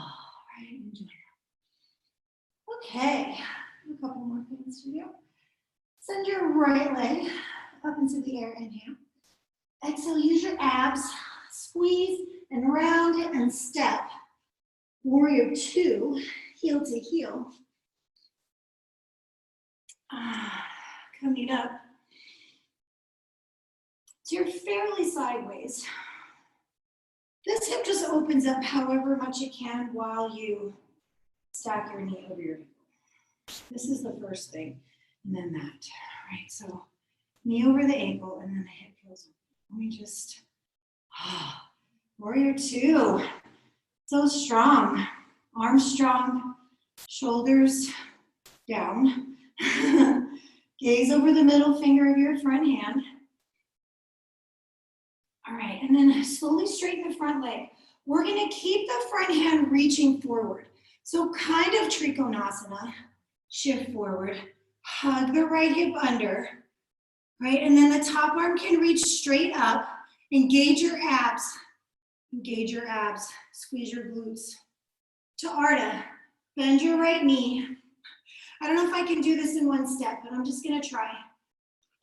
right, enjoy that. Okay, a couple more things to do. Send your right leg up into the air, inhale. Exhale, use your abs, squeeze and round it and step. Warrior two, heel to heel. Coming up. So you're fairly sideways. This hip just opens up however much it can while you stack your knee over your hip. This is the first thing, and then that, right? So knee over the ankle, and then the hip goes over. Let me just, warrior two. So strong, arms strong, shoulders down. Gaze over the middle finger of your front hand. All right, and then slowly straighten the front leg. We're gonna keep the front hand reaching forward. So kind of Trikonasana, shift forward, hug the right hip under, right? And then the top arm can reach straight up. Engage your abs, squeeze your glutes. To Ardha, bend your right knee. I don't know if I can do this in one step, but I'm just gonna try.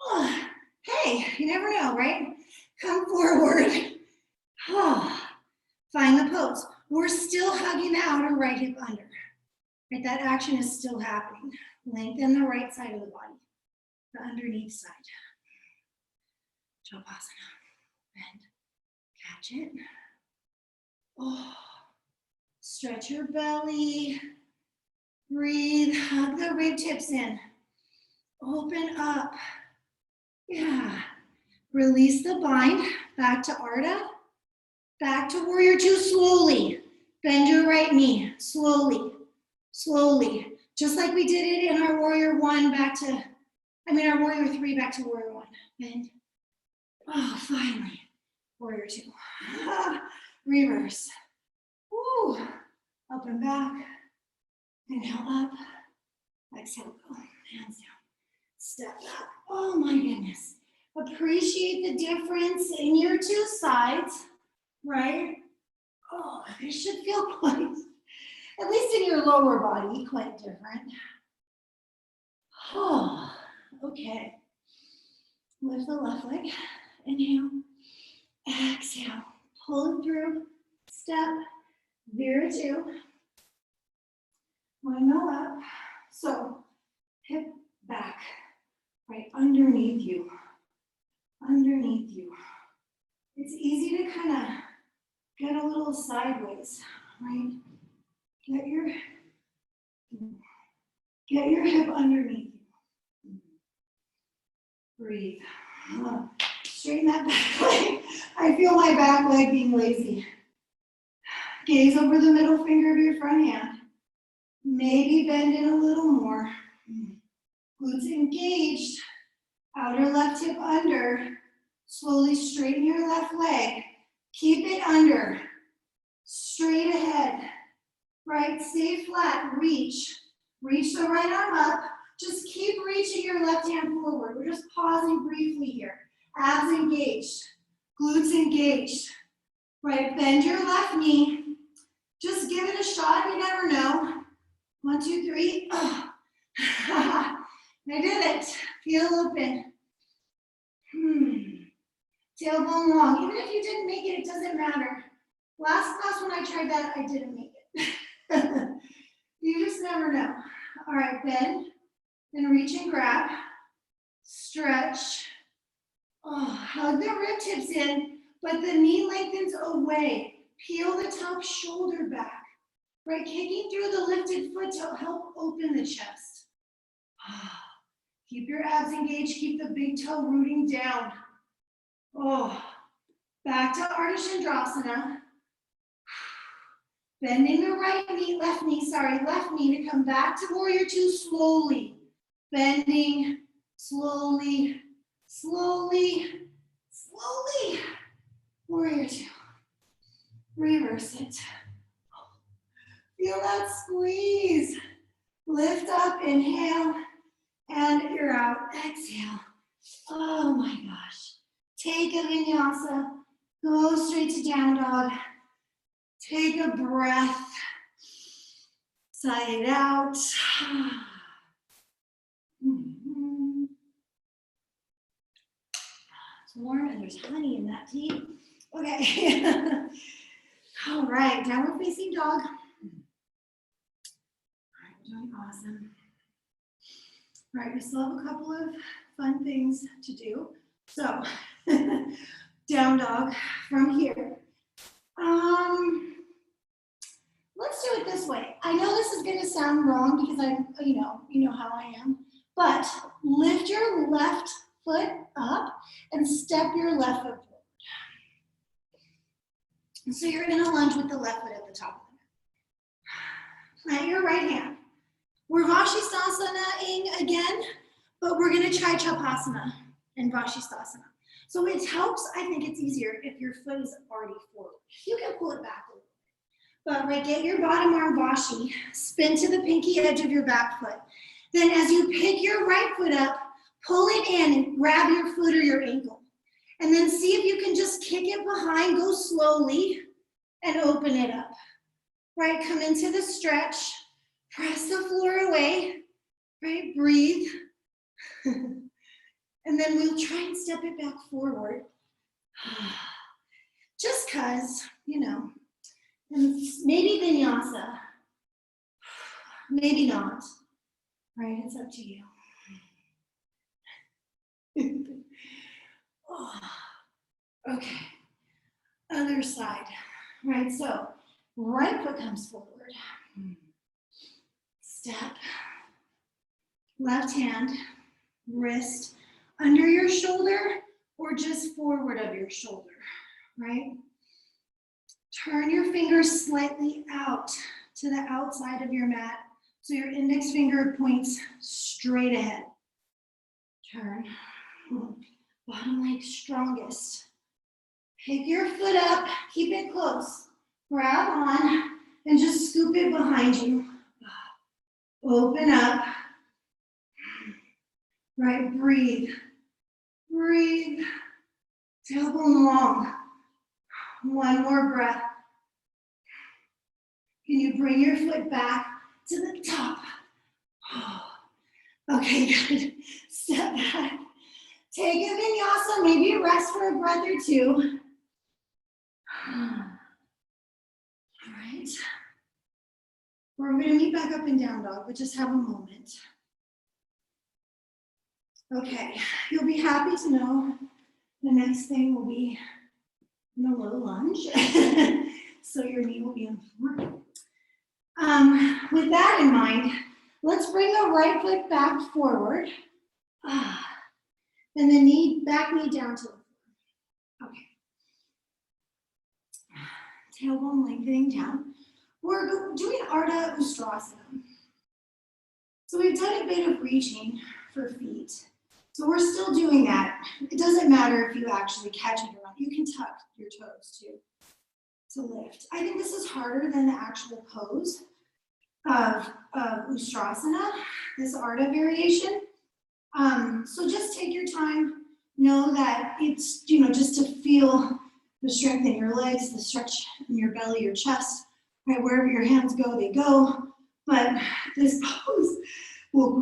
Oh, hey, you never know, right? Come forward. Oh, find the pose. We're still hugging the outer right hip under. Right, that action is still happening. Lengthen the right side of the body, the underneath side. Shavasana. Bend, catch it. Oh, stretch your belly. Breathe, hug the rib tips in. Open up. Yeah. Release the bind. Back to Ardha. Back to warrior two slowly. Bend your right knee. Slowly. Slowly. Just like we did it in our warrior one back to, our warrior three back to warrior one. Bend. Oh, finally. Warrior two. Reverse. Woo. Up and back. Inhale up. Exhale, go. Hands down. Step back. Oh my goodness. Appreciate the difference in your two sides, right? Oh, it should feel quite, at least in your lower body, quite different. Oh, okay. Lift the left leg. Inhale. Exhale. Pull it through. Step. Veer two. Windmill up. So, hip back, right underneath you. Underneath you. It's easy to kind of get a little sideways, right? Get your hip underneath you. Breathe. Straighten that back leg. I feel my back leg being lazy. Gaze over the middle finger of your front hand. Maybe bend it a little more. Glutes engaged. Outer left hip under. Slowly straighten your left leg. Keep it under. Straight ahead. Right, stay flat, reach. Reach the right arm up. Just keep reaching your left hand forward. We're just pausing briefly here. Abs engaged. Glutes engaged. Right, bend your left knee. Just give it a shot, you never know. 1, 2, 3. Oh. I did it. Feel open. Tailbone long. Even if you didn't make it, it doesn't matter. Last class when I tried that, I didn't make it. You just never know. All right, bend and reach and grab. Stretch. Oh, hug the rib tips in, but the knee lengthens away. Peel the top shoulder back. Right, kicking through the lifted foot to help open the chest. Keep your abs engaged, keep the big toe rooting down. Oh, back to Ardha Chandrasana. Bending the left knee to come back to warrior two slowly. Bending, slowly, Slowly, slowly. Warrior two. Reverse it. Feel that squeeze. Lift up, inhale, and you're out. Exhale. Oh my gosh. Take a vinyasa. Go straight to down dog. Take a breath. Sigh it out. It's warm and there's honey in that tea. Okay. All right, downward facing dog. All right, we're doing awesome. All right, we still have a couple of fun things to do. So, down dog from here. Let's do it this way. I know this is going to sound wrong because you know how I am, but lift your left foot up and step your left foot forward. So you're going to lunge with the left foot at the top of the mat. Plant your right hand. We're Vashisthasana-ing again, but we're going to try Chapasana and Vashisthasana. So it helps, I think it's easier if your foot is already forward. You can pull it back a little bit. But right, get your bottom arm Vashi, spin to the pinky edge of your back foot. Then as you pick your right foot up, pull it in and grab your foot or your ankle. And then see if you can just kick it behind, go slowly, and open it up. Right, come into the stretch, press the floor away, right, breathe. And then we'll try and step it back forward. Just cause, you know, and maybe vinyasa, maybe not, right, it's up to you. Oh, okay, other side, right, so right foot comes forward, step, left hand, wrist under your shoulder or just forward of your shoulder, right? Turn your fingers slightly out to the outside of your mat so your index finger points straight ahead. Turn, bottom leg strongest. Pick your foot up, keep it close. Grab on and just scoop it behind you. Open up. Right, breathe. Breathe. Tailbone long. One more breath. Can you bring your foot back to the top? Okay, good. Step back. Take a vinyasa, maybe rest for a breath or two. All right. We're going to meet back up in down dog, but just have a moment. Okay, you'll be happy to know the next thing will be in a low lunge. So your knee will be on the floor. With that in mind, let's bring the right foot back forward. And the back knee down to the floor. Okay. Tailbone lengthening down. We're doing Ardha Ustrasana. So we've done a bit of reaching for feet. So we're still doing that. It doesn't matter if you actually catch it or not. You can tuck your toes too to lift. I think this is harder than the actual pose of Ustrasana, this Ardha variation. So just take your time. Know that it's, just to feel the strength in your legs, the stretch in your belly, your chest, right? Wherever your hands go, they go. But this pose will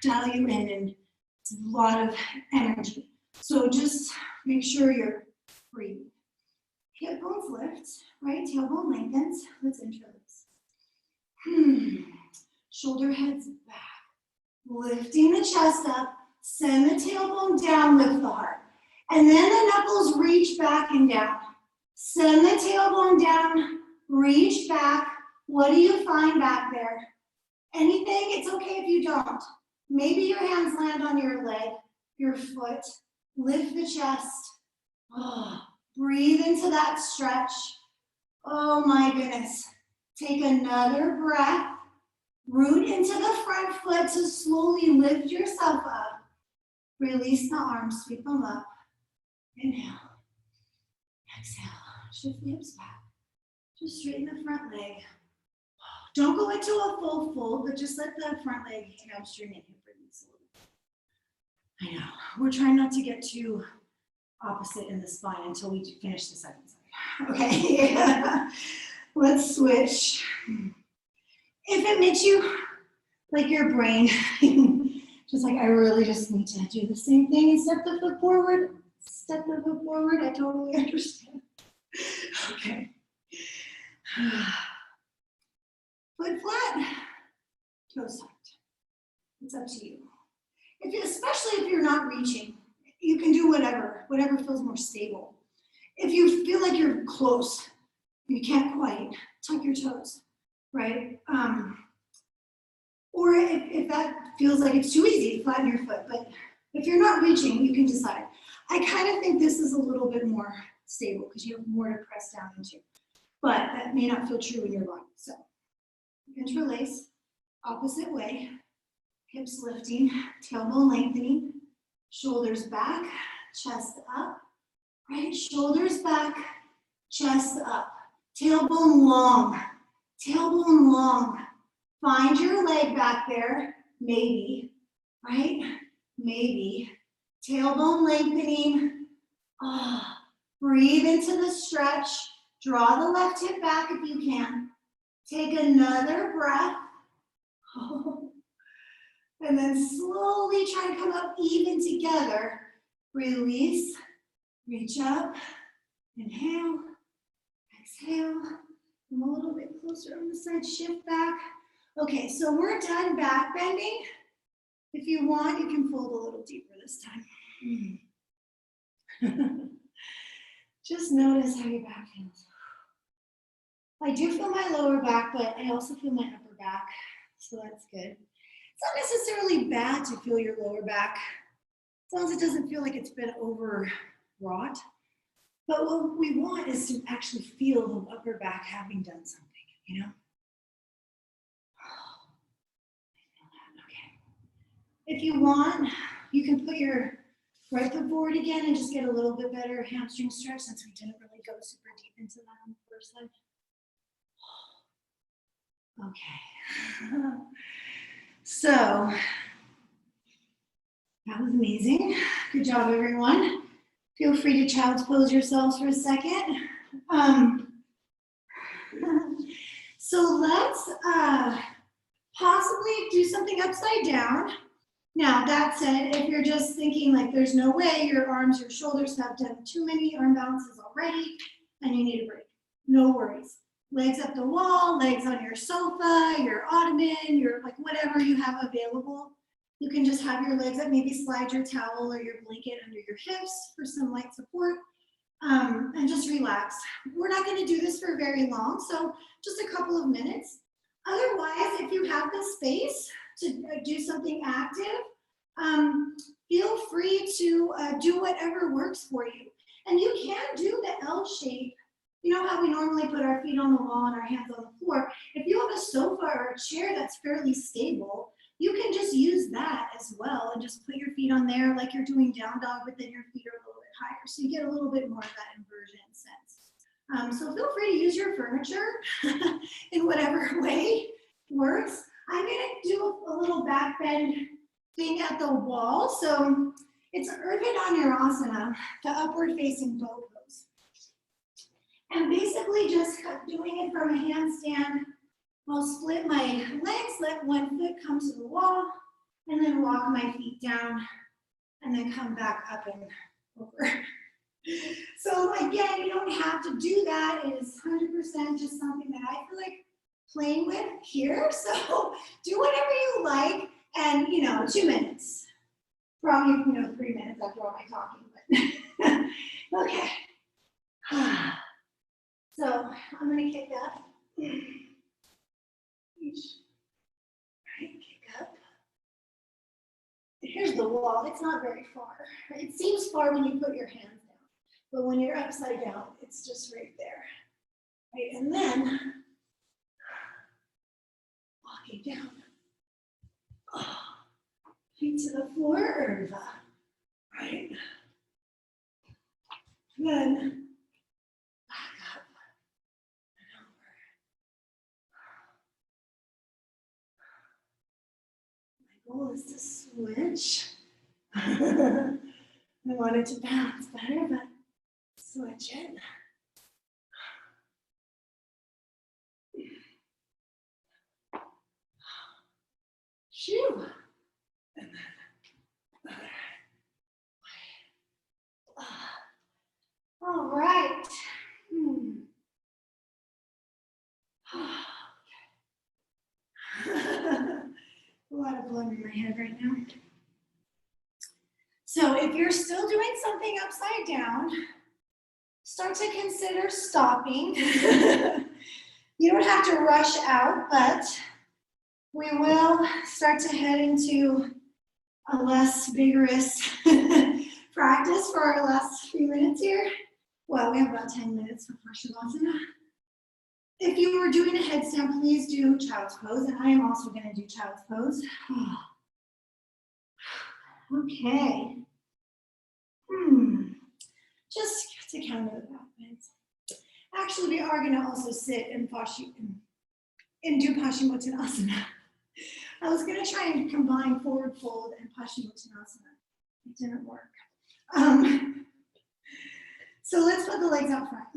dial you in, and it's a lot of energy. So just make sure you're breathing. Hip bones lift, right? Tailbone lengthens. Let's interlace. Shoulder heads back. Lifting the chest up. Send the tailbone down, lift the heart. And then the knuckles reach back and down. Send the tailbone down, reach back. What do you find back there? Anything? It's okay if you don't. Maybe your hands land on your leg, your foot. Lift the chest. Oh, breathe into that stretch. Oh my goodness. Take another breath. Root into the front foot to slowly lift yourself up. Release the arms, sweep them up. Inhale. Exhale. Shift the hips back. Just straighten the front leg. Don't go into a full fold, but just let the front leg hamstring and hip release a little bit. I know. We're trying not to get too opposite in the spine until we finish the second side. Okay. Let's switch. If it makes you like your brain, just like I really just need to do the same thing and step the foot forward. Step the foot forward. I totally understand. Okay. Foot flat, toes tucked. It's up to you. Especially if you're not reaching, you can do whatever feels more stable. If you feel like you're close, you can't quite, tuck your toes, right? Or if that feels like it's too easy, flatten your foot. But if you're not reaching, you can decide. I kind of think this is a little bit more stable because you have more to press down into. But that may not feel true in your body. So interlace, opposite way, hips lifting, tailbone lengthening, shoulders back, chest up, right? Shoulders back, chest up, tailbone long, tailbone long. Find your leg back there, maybe, right? Maybe. Tailbone lengthening. Breathe into the stretch. Draw the left hip back if you can. Take another breath. And then slowly try to come up even together. Release, reach up, inhale, exhale. Come a little bit closer on the side, shift back. Okay, so we're done back bending. If you want, you can fold a little deeper this time. Just notice how your back feels. I do feel my lower back, but I also feel my upper back, so that's good. It's not necessarily bad to feel your lower back, as long as it doesn't feel like it's been overwrought. But what we want is to actually feel the upper back having done something, you know? Okay. If you want, you can put your right foot forward again and just get a little bit better hamstring stretch since we didn't really go super deep into that on the first side. Okay. So, that was amazing. Good job, everyone. Feel free to child's pose yourselves for a second. So let's possibly do something upside down. Now, that said, if you're just thinking like there's no way your arms, your shoulders have done too many arm balances already and you need a break, no worries. Legs up the wall, legs on your sofa, your ottoman, your like whatever you have available. You can just have your legs up, maybe slide your towel or your blanket under your hips for some light support, and just relax. We're not going to do this for very long, so just a couple of minutes. Otherwise, if you have the space to do something active, feel free to do whatever works for you. And you can do the L shape. You know how we normally put our feet on the wall and our hands on the floor? If you have a sofa or a chair that's fairly stable, you can just use that as well and just put your feet on there like you're doing down dog, but then your feet are a little bit higher. So you get a little bit more of that inversion sense. So feel free to use your furniture in whatever way works. I'm gonna do a little back bend thing at the wall. So it's Urdhva the upward facing bow pose. And basically just doing it from a handstand. I'll split my legs, let one foot come to the wall, and then walk my feet down, and then come back up and over. So again, you don't have to do that. It is 100% just something that I feel like playing with here. So do whatever you like, and 2 minutes. Probably 3 minutes after all my talking, but okay. So I'm gonna kick up. Right, kick up. Here's the wall. It's not very far. It seems far when you put your hands down, but when you're upside down, it's just right there. Right, and then walking down. Feet to the floor, Urdhva. then back up and over. My goal is to switch. I want it to bounce better, but switch it. Shoo. And then other way. All right. A lot of blood in my head right now. So if you're still doing something upside down, start to consider stopping. You don't have to rush out, but we will start to head into a less vigorous practice for our last few minutes here. Well, we have about 10 minutes before Shavasana. If you were doing a headstand, please do child's pose, and I am also going to do child's pose. Okay. Just to counter the back bends. Actually, we are going to also sit and do Paschimottanasana. I was going to try and combine forward fold and Paschimottanasana. It didn't work. So let's put the legs out front.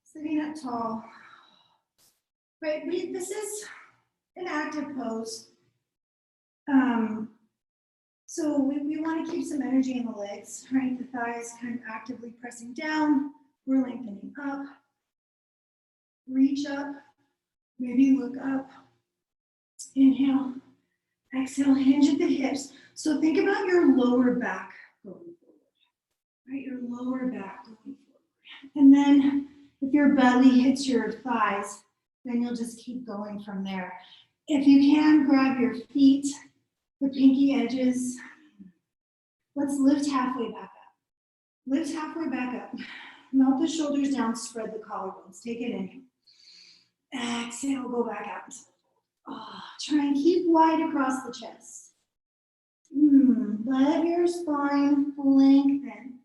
Sitting up tall. Right, this is an active pose. So we want to keep some energy in the legs, right? The thighs kind of actively pressing down. We're lengthening up. Reach up. Maybe look up. Inhale. Exhale, hinge at the hips. So think about your lower back going forward, right? Your lower back going forward. And then if your belly hits your thighs, then you'll just keep going from there. If you can, grab your feet, the pinky edges. Let's lift halfway back up. Lift halfway back up. Melt the shoulders down, spread the collarbones. Take it in. Exhale, go back out. Oh, try and keep wide across the chest. Let your spine lengthen.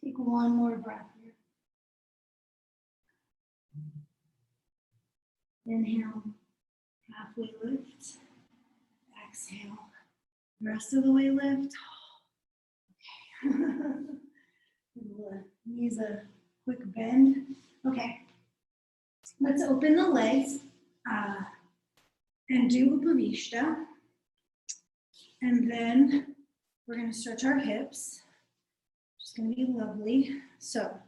Take one more breath here. Inhale, halfway lift. Exhale, rest of the way lift. Okay. Knees a quick bend. Okay, let's open the legs and do Upavishta. And then we're going to stretch our hips. It's going to be lovely. So,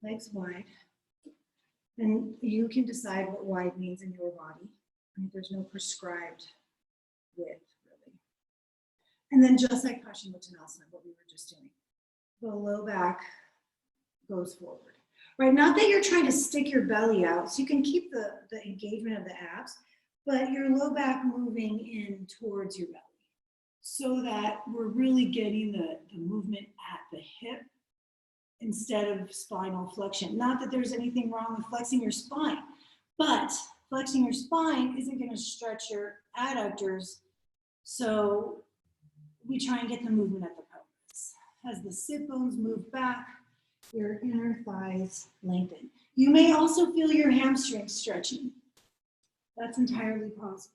legs wide. And you can decide what wide means in your body. I mean, there's no prescribed width, really. And then just like Paschimottanasana, what we were just doing, the low back goes forward. Right, not that you're trying to stick your belly out, so you can keep the engagement of the abs, but your low back moving in towards your belly so that we're really getting the movement at the hip instead of spinal flexion. Not that there's anything wrong with flexing your spine, but flexing your spine isn't going to stretch your adductors, so we try and get the movement at the pelvis. As the sit bones move back, your inner thighs lengthen. You may also feel your hamstrings stretching. That's entirely possible.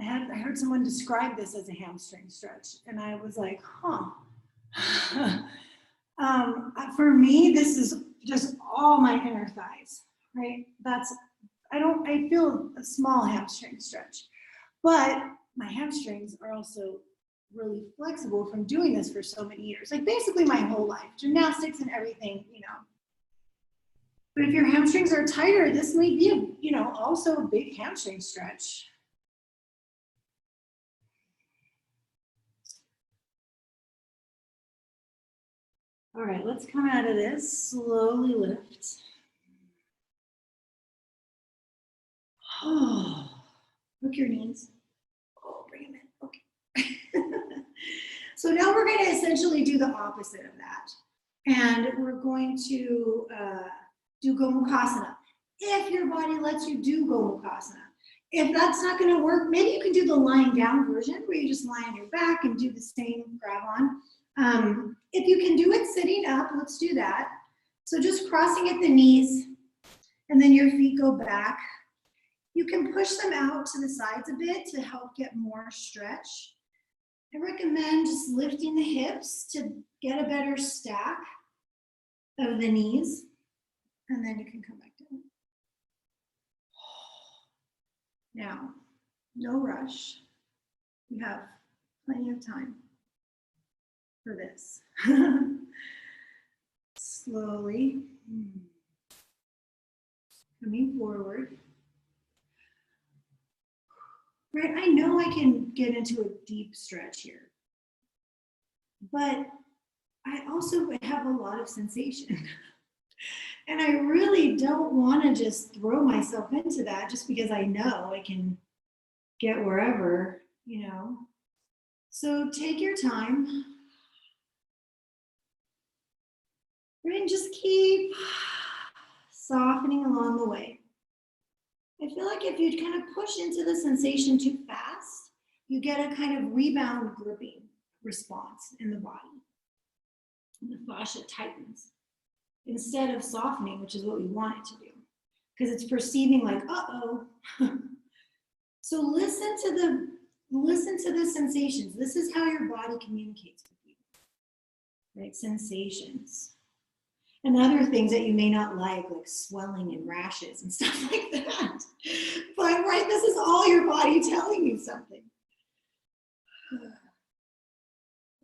I heard someone describe this as a hamstring stretch, and I was like, huh. For me, this is just all my inner thighs, right? I feel a small hamstring stretch, but my hamstrings are also really flexible from doing this for so many years, like basically my whole life, gymnastics and everything, you know. But if your hamstrings are tighter, this may be, also a big hamstring stretch. All right, let's come out of this, slowly lift. Oh, hook your knees. So now we're going to essentially do the opposite of that. And we're going to do Gomukhasana. If your body lets you do Gomukhasana. If that's not going to work, maybe you can do the lying down version where you just lie on your back and do the same grab on. If you can do it sitting up, let's do that. So just crossing at the knees and then your feet go back. You can push them out to the sides a bit to help get more stretch. I recommend just lifting the hips to get a better stack of the knees, and then you can come back down. Now, no rush. You have plenty of time for this. Slowly coming forward. Right, I know I can get into a deep stretch here, but I also have a lot of sensation. And I really don't want to just throw myself into that just because I know I can get wherever, you know. So take your time. Right, and just keep softening along the way. I feel like if you kind of push into the sensation too fast, you get a kind of rebound gripping response in the body. And the fascia tightens instead of softening, which is what we want it to do, because it's perceiving like, uh-oh. So listen to the sensations. This is how your body communicates with you, right? Sensations. And other things that you may not like swelling and rashes and stuff like that. But right, this is all your body telling you something.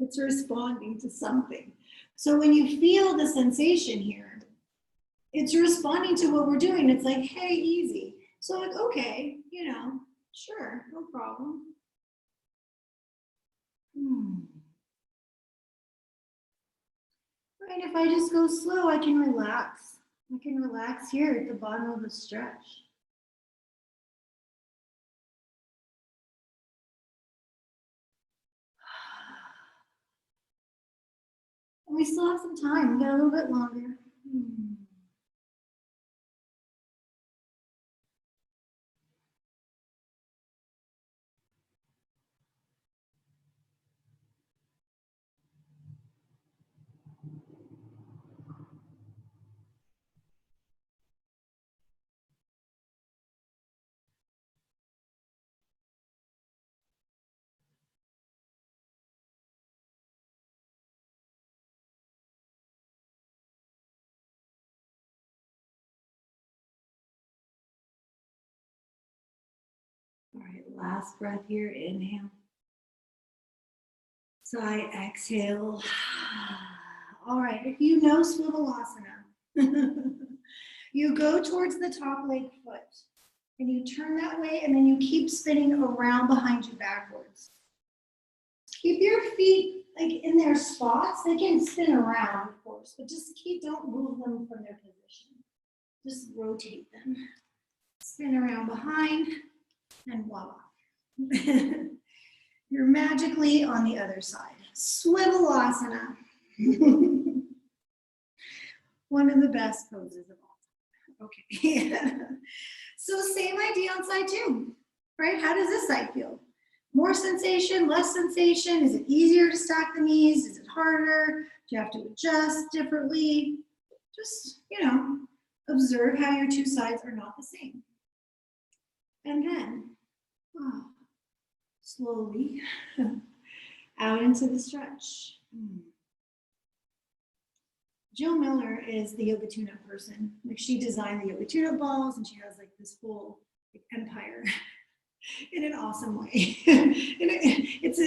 It's responding to something. So when you feel the sensation here, it's responding to what we're doing. It's like, hey, easy. So like, okay, you know, sure, no problem. Right, if I just go slow, I can relax. I can relax here at the bottom of the stretch. And we still have some time. We got a little bit longer. All right, last breath here, inhale. Sigh, exhale. All right, if you know Swivelasana, you go towards the top leg foot and you turn that way and then you keep spinning around behind you backwards. Keep your feet like in their spots. They can spin around, of course, but just don't move them from their position. Just rotate them. Spin around behind and voila. You're magically on the other side. Swivelasana. One of the best poses of all time. Okay. So same idea on side two, right? How does this side feel? More sensation, less sensation? Is it easier to stack the knees? Is it harder? Do you have to adjust differently? Just, you know, observe how your two sides are not the same. And then, slowly out into the stretch. Jill Miller is the yoga tune-up person. Like, she designed the yoga tune-up balls, and she has like this whole empire in an awesome way. It's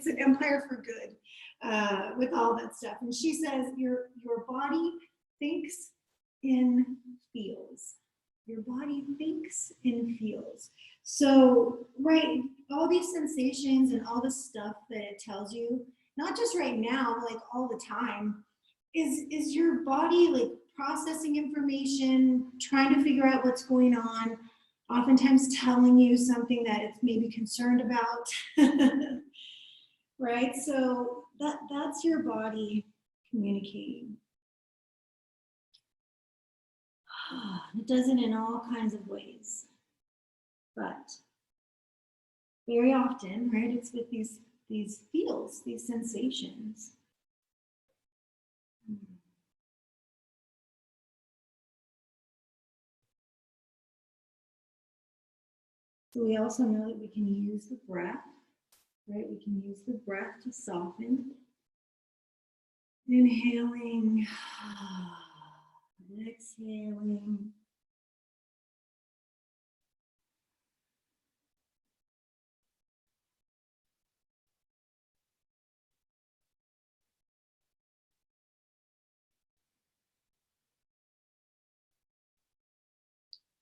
an empire for good with all that stuff. And she says your body thinks in feels. Your body thinks in feels. So, right, all these sensations and all the stuff that it tells you, not just right now, like all the time, is your body like processing information, trying to figure out what's going on, oftentimes telling you something that it's maybe concerned about. right? So that's your body communicating. It does it in all kinds of ways, but very often, right, it's with these feels, these sensations. So we also know that we can use the breath, right? We can use the breath to soften. Inhaling, exhaling.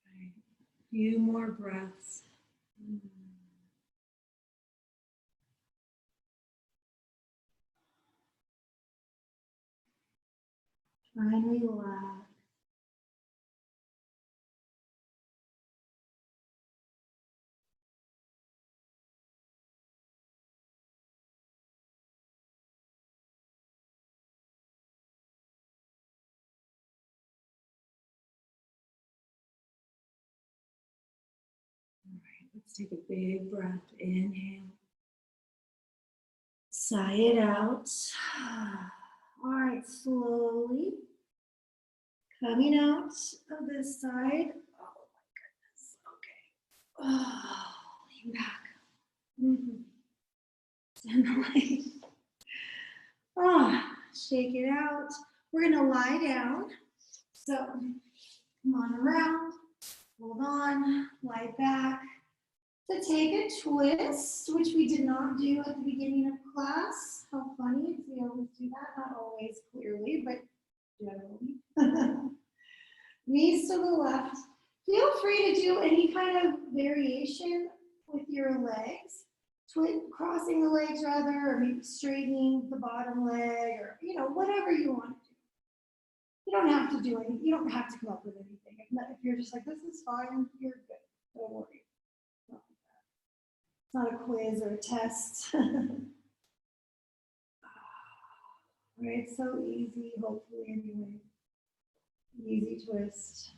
Right. A few more breaths. Try and relax. All right, let's take a big breath. Inhale. Sigh it out. All right, slowly coming out of this side. Oh my goodness. Okay. Oh, lean back. Send the light. Shake it out. We're gonna lie down. So come on around. Hold on. Lie back. To take a twist, which we did not do at the beginning of class. How funny, we always do that, not always clearly, but generally. Knees to the left. Feel free to do any kind of variation with your legs. Crossing the legs rather, or maybe straightening the bottom leg, or whatever you want to do. You don't have to do anything. You don't have to come up with anything. If you're just like, this is fine, you're good. Don't worry. It's not a quiz or a test. Right, so easy, hopefully anyway. Easy twist.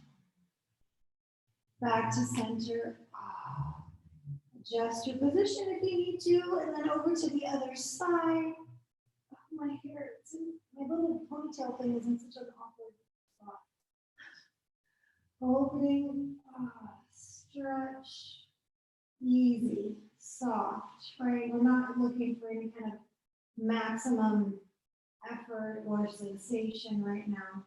Back to center. Adjust your position if you need to, and then over to the other side. Oh, my hair, my little ponytail thing is in such an awkward spot. Opening, stretch, easy, soft, right? We're not looking for any kind of maximum effort or sensation right now.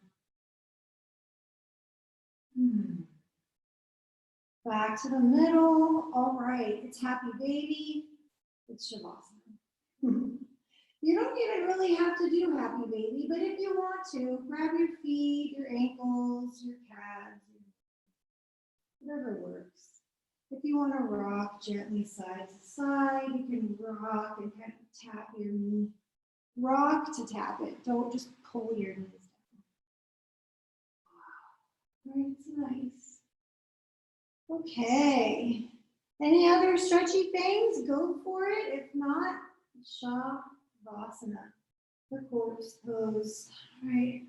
Back to the middle. All right, it's happy baby. It's Shavasana. You don't even really have to do happy baby, but if you want to, grab your feet, your ankles, your calves, whatever works. If you want to rock gently side to side, you can rock and kind of tap your knee. Rock to tap it. Don't just pull your knees down. All right, it's nice. Okay. Any other stretchy things? Go for it. If not, Shavasana, the corpse pose. All right.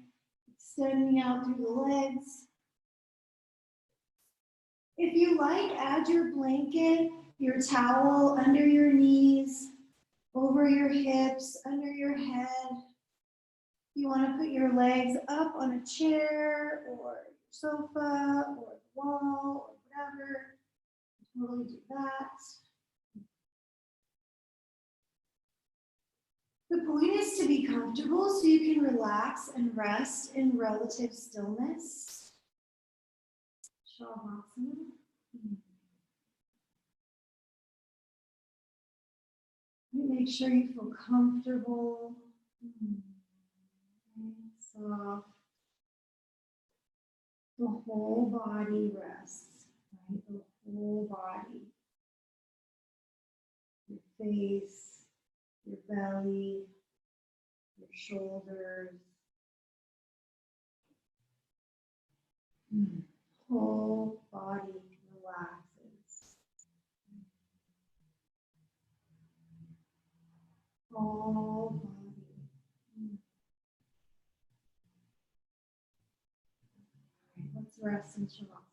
Extending out through the legs. If you like, add your blanket, your towel under your knees, over your hips, under your head. You want to put your legs up on a chair or sofa or the wall or whatever. Totally do that. The point is to be comfortable so you can relax and rest in relative stillness. Shavasana. Make sure you feel comfortable. Soft. The whole body rests, right? The whole body. Your face, your belly, your shoulders. Whole body relaxes. breaths in Shavasana.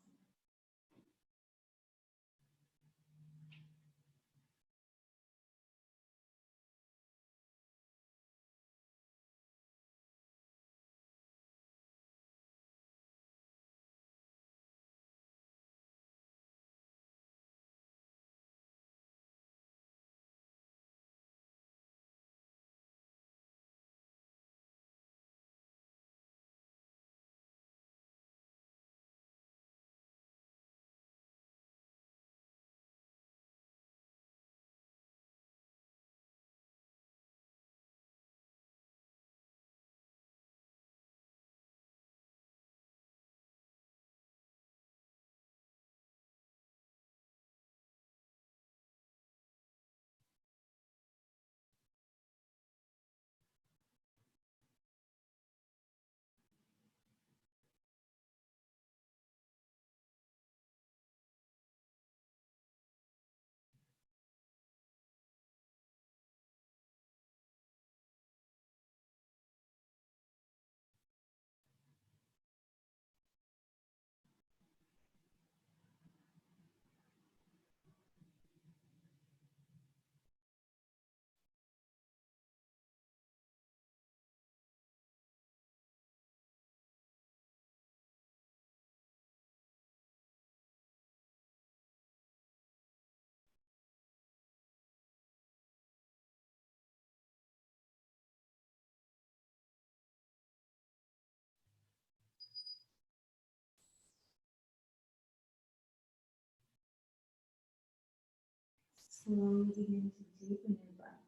Slowly begin to deepen your breath.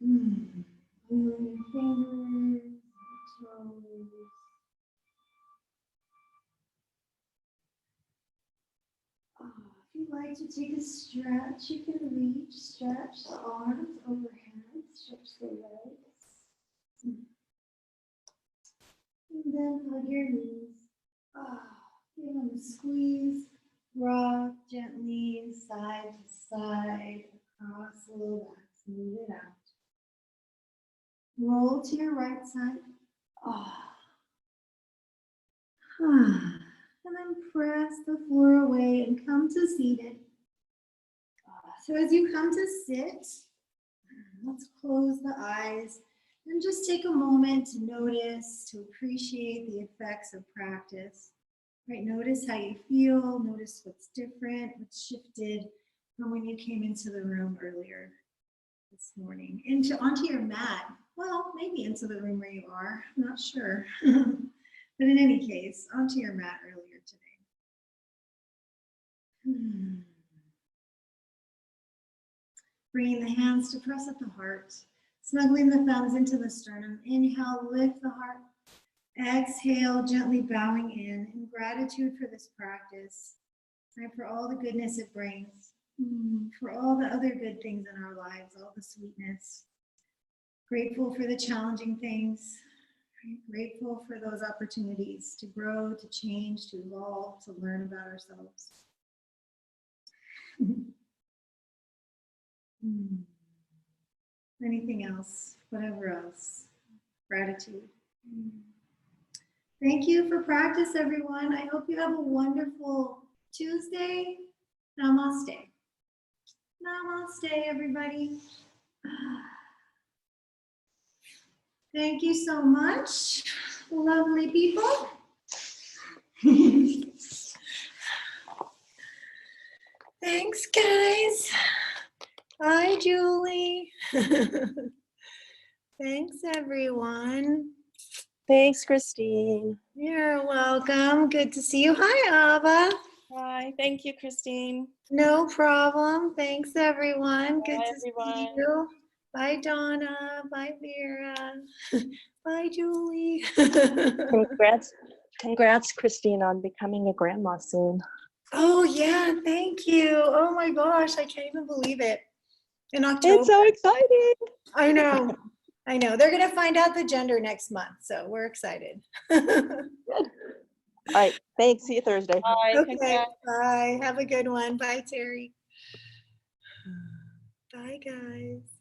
Move your fingers, toes. If you'd like to take a stretch, you can reach, stretch the arms overhead, stretch the legs. And then hug your knees. Give them a squeeze. Rock gently side to side, across the low back. Smooth it out. Roll to your right side. And then press the floor away and come to seated. So as you come to sit, let's close the eyes and just take a moment to notice, to appreciate the effects of practice. Right, notice how you feel, notice what's different, what's shifted from when you came into the room earlier this morning, onto your mat. Well, maybe into the room where you are, I'm not sure. But in any case, onto your mat earlier today. Bringing the hands to press at the heart, snuggling the thumbs into the sternum. Inhale, lift the heart. Exhale, gently bowing in gratitude for this practice and for all the goodness it brings, for all the other good things in our lives, all the sweetness. Grateful for the challenging things, grateful for those opportunities to grow, to change, to evolve, to learn about ourselves. Anything else, whatever else, gratitude. Thank you for practice, everyone. I hope you have a wonderful Tuesday. Namaste. Namaste, everybody. Thank you so much, lovely people. Thanks, guys. Bye, Julie. Thanks, everyone. Thanks, Christine. You're welcome. Good to see you. Hi, Ava. Hi, thank you, Christine. No problem. Thanks, everyone. Good Bye, to see everyone. you. Bye, Donna. Bye, Vera. Bye, Julie. Congrats, Christine, on becoming a grandma soon. Oh, yeah. Thank you. Oh, my gosh. I can't even believe it. In October. It's so exciting. I know. I know. They're going to find out the gender next month, so we're excited. Good. All right. Thanks. See you Thursday. Bye. Okay. Bye. Have a good one. Bye, Terry. Bye, guys.